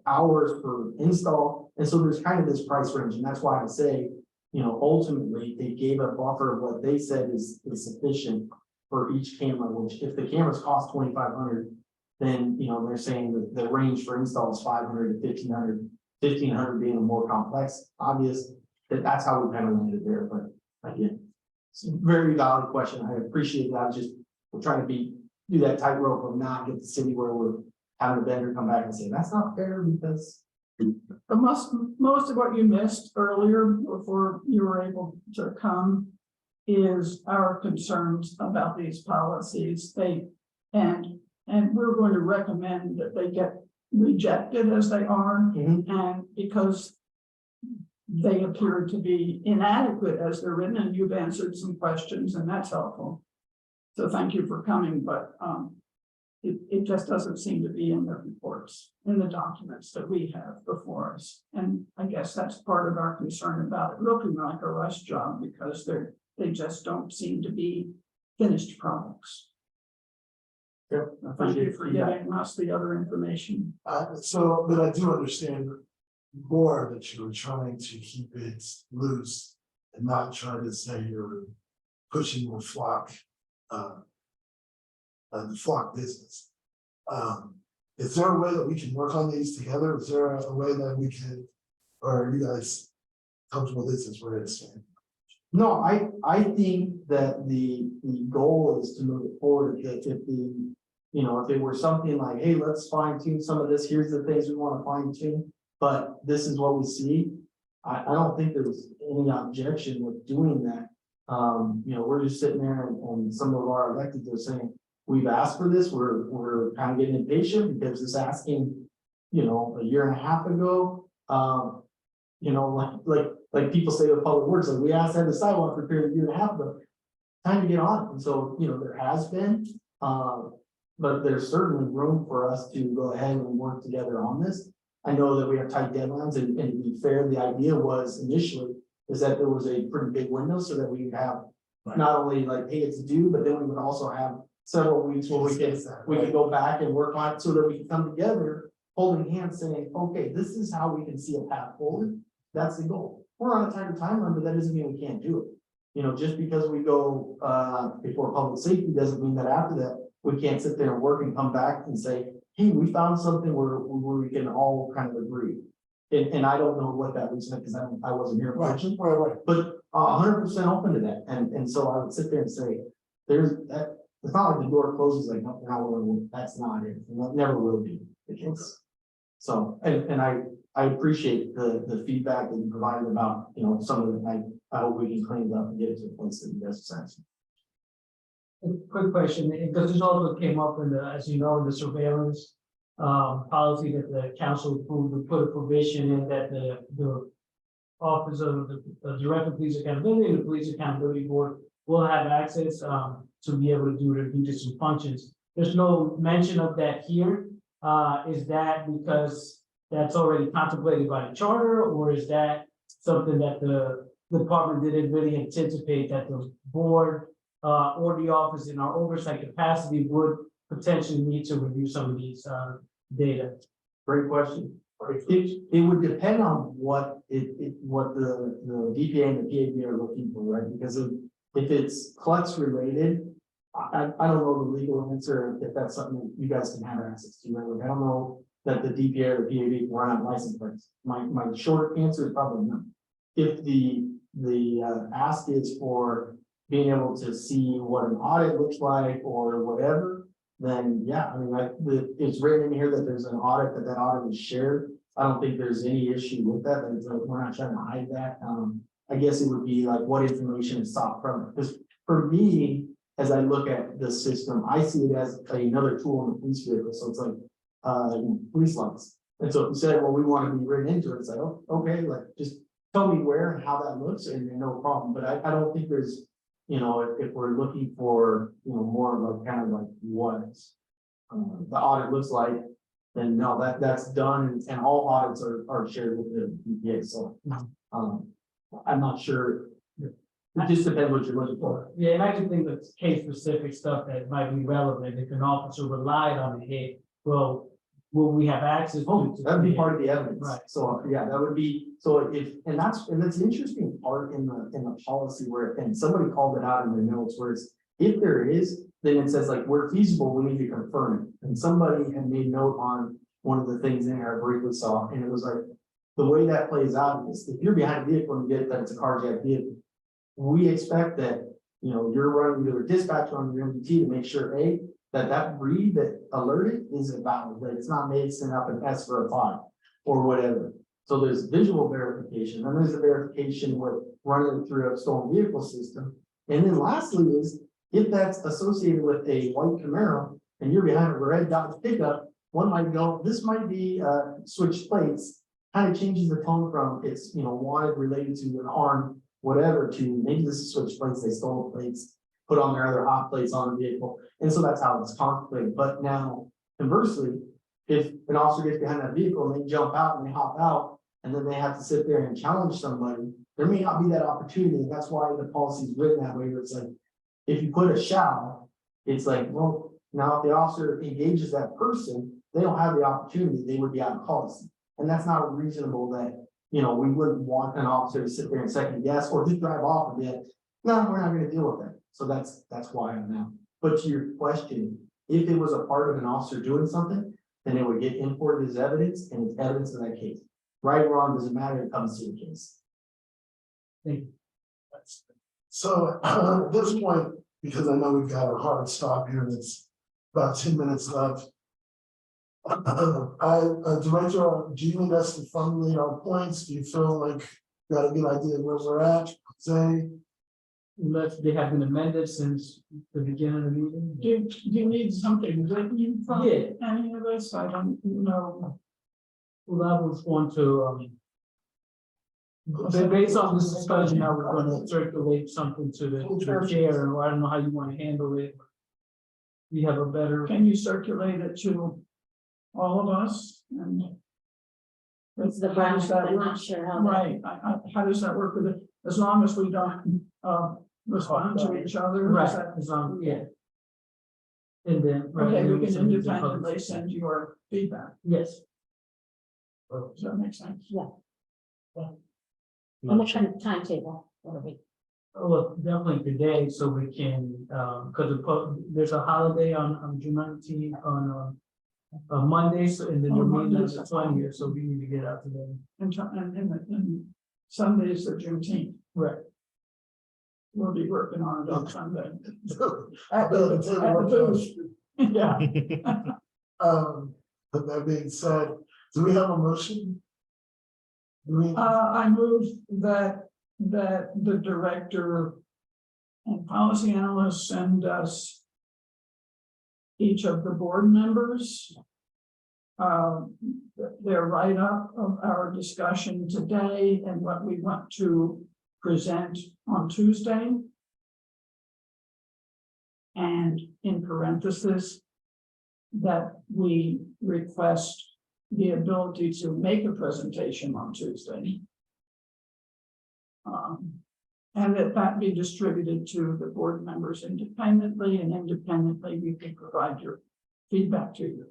hours per install? And so there's kind of this price range, and that's why I say, ultimately they gave a buffer of what they said is sufficient for each camera, which if the cameras cost $2,500, then, they're saying that the range for install is $500 to $1,500, $1,500 being a more complex, obvious that's how we kind of landed there. But again, it's a very valid question. I appreciate that. We're trying to do that tightrope of not get the city where we're having a vendor come back and say, that's not fair because. But most of what you missed earlier before you were able to come is our concerns about these policies. And we're going to recommend that they get rejected as they are, and because they appear to be inadequate as they're written, and you've answered some questions, and that's helpful. So thank you for coming, but it just doesn't seem to be in the reports, in the documents that we have before us. And I guess that's part of our concern about it looking like a rush job, because they just don't seem to be finished products. Yeah, Thank you for giving us the other information. But I do understand more that you were trying to keep it loose and not try to say you're pushing the Flock business. Is there a way that we can work on these together? Is there a way that we can, or are you guys comfortable with this as where it's standing? No, I think that the goal is to move it forward. If if it were something like, hey, let's fine tune some of this, here's the things we want to fine tune, but this is what we see. I don't think there's any objection with doing that. We're just sitting there and some of our electeds are saying, we've asked for this, we're kind of getting impatient because it's asking, a year and a half ago, like people say with public works, like we asked to have the sidewalk repaired a year and a half ago. Time to get on it. And so, there has been, but there's certainly room for us to go ahead and work together on this. I know that we have tight deadlines, and to be fair, the idea was initially is that there was a pretty big window so that we could have not only like, hey, it's due, but then we would also have several weeks where we could go back and work on it so that we can come together, holding hands saying, okay, this is how we can see a path forward. That's the goal. We're on a tighter timeline, but that doesn't mean we can't do it. Just because we go before public safety doesn't mean that after that, we can't sit there and work and come back and say, hey, we found something where we can all kind of agree. And I don't know what that looks like because I wasn't here. Right. But 100% open to that, and so I would sit there and say, there's that, it's not like the door closes like, no, that's not it, and that never will be the case. So, and I appreciate the feedback that you provided about, you know, some of it, I hope we can clean it up and get it to a place that you guys sense. A quick question, because this also came up in the, as you know, the surveillance policy that the council approved, we put a provision in that the office of the Director of Police Accountability and the Police Accountability Board will have access to be able to do their duties and functions. There's no mention of that here. Is that because that's already contemplated by the charter, or is that something that the department didn't really anticipate that the board or the office in our oversight capacity would potentially need to review some of these data? Great question. It would depend on what what the DPA and the PAB are looking for, right? Because if it's Plex related, I don't know the legal answer if that's something that you guys can have access to. Right? Like, I don't know that the DPA or the PAB can run on license plates. My short answer is probably no. If the ask is for being able to see what an audit looks like or whatever, then yeah, I mean, it's written in here that there's an audit, that audit is shared. I don't think there's any issue with that. And it's like, we're not trying to hide that. I guess it would be like what information is sought from it. Because for me, as I look at the system, I see it as another tool in the police vehicle. So it's like police lights. And so if you said, well, we want to be written into it, it's like, oh, okay, like just tell me where and how that looks, and no problem. But I don't think there's, you know, if we're looking for, you know, more like kind of like what the audit looks like, then no, that's done, and all audits are shared with the EPA. So I'm not sure. It just depends what you're looking for. Yeah, and I can think of case specific stuff that might be relevant. If an officer relied on it, hey, well, will we have access? Oh, that'd be part of the evidence. Right. So yeah, that would be, so and that's the interesting part in the policy where, and somebody called it out in the notes where it's, if there is, then it says like, where feasible, we need to confirm it. And somebody had made note on one of the things in there I briefly saw, and it was like, the way that plays out is if you're behind a vehicle and you get that it's a carjacked vehicle, we expect that, you know, you're running either a dispatch on your MDT to make sure, A, that read that alerted is valid, that it's not made send up an S for a file or whatever. So there's visual verification, and there's a verification with running it through a stolen vehicle system. And then lastly is, if that's associated with a white Camaro and you're behind a red Dodge pickup, one might go, this might be switched plates, kind of changes the tone from it's, you know, wanted related to an armed whatever to maybe this is switched plates, they stole plates, put on their other hot plates on the vehicle. And so that's how it's contemplated. But now, conversely, if an officer gets behind that vehicle and they jump out and they hop out, and then they have to sit there and challenge somebody, there may not be that opportunity. That's why the policy is written that way, where it's like, if you put a shall, it's like, well, now if the officer engages that person, they don't have the opportunity, they would be out of policy. And that's not reasonable that, you know, we wouldn't want an officer to sit there and second guess or just drive off a bit. No, we're not going to deal with that. So that's why I'm now. But to your question, if it was a part of an officer doing something, then it would get imported as evidence, and it's evidence in that case. Right or wrong, doesn't matter, it comes to the case. Thank you. So at this point, because I know we've got a hard stop here, and it's about 10 minutes left. Director, do you need us to formulate our points? Do you feel like you got a good idea of where we're at? Say, Unless they have been amended since the beginning of the meeting. Do you need something written from Yeah. any of this? I don't know. Well, I was going to, based on this discussion, I was going to circulate something to the chair, or I don't know how you want to handle it. We have a better. Can you circulate it to all of us? And It's the how brown, does that I'm work? not sure how. that- Right, how does that work with it? As long as we don't respond to each other? Right, Is that- as long, yeah. And then. right, Okay, and then we can send it to independently public. send your feedback. Yes. Does that make sense? I'm gonna try to timetable, what are we? Well, definitely today, so we can, because there's a holiday on June 19th on Monday, so and then Oh, the meeting Monday. is the 20th, so we need to get out today. And Sunday is the Juneteenth. Right. we'll be working on it on Sunday. I'll be able to tell you At what the goes. booth. Yeah, But that being said, do we have a motion? Do we, I move that the director and policy analyst send us each of the board members their write-up of our discussion today and what we want to present on Tuesday. And in parentheses, that we request the ability to make a presentation on Tuesday. And that be distributed to the board members independently, and independently we can provide your feedback to you.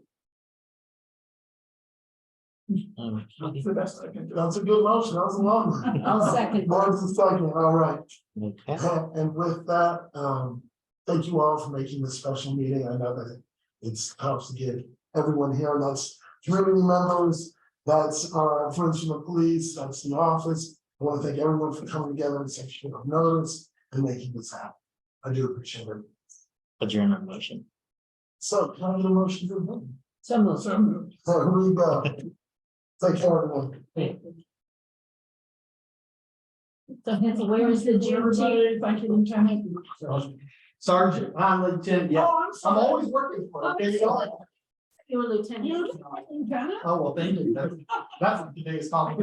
That's the best I can do. that's a good motion, that was a long one. I'll second. Barnes is second, all right. Okay. And with that, thank you all for making this special meeting. I know that it's helps to get everyone here. That's community members, that's our friends from the police, that's the office. I want to thank everyone for coming together and taking short notice and making this happen. I do appreciate it. Adjournment motion. So can I get a motion to adjourn? So moved. So moved. So here we go. Take care, everyone. So Hansel, where is the Thank you, Juneteenth? everybody. Thank you, Lieutenant. Sergeant, I'm Lieutenant, yeah, Oh, I'm I'm sorry. always working for it. There you go. You were lieutenant. You, Lieutenant? Oh, well, thank you. That's the biggest compliment.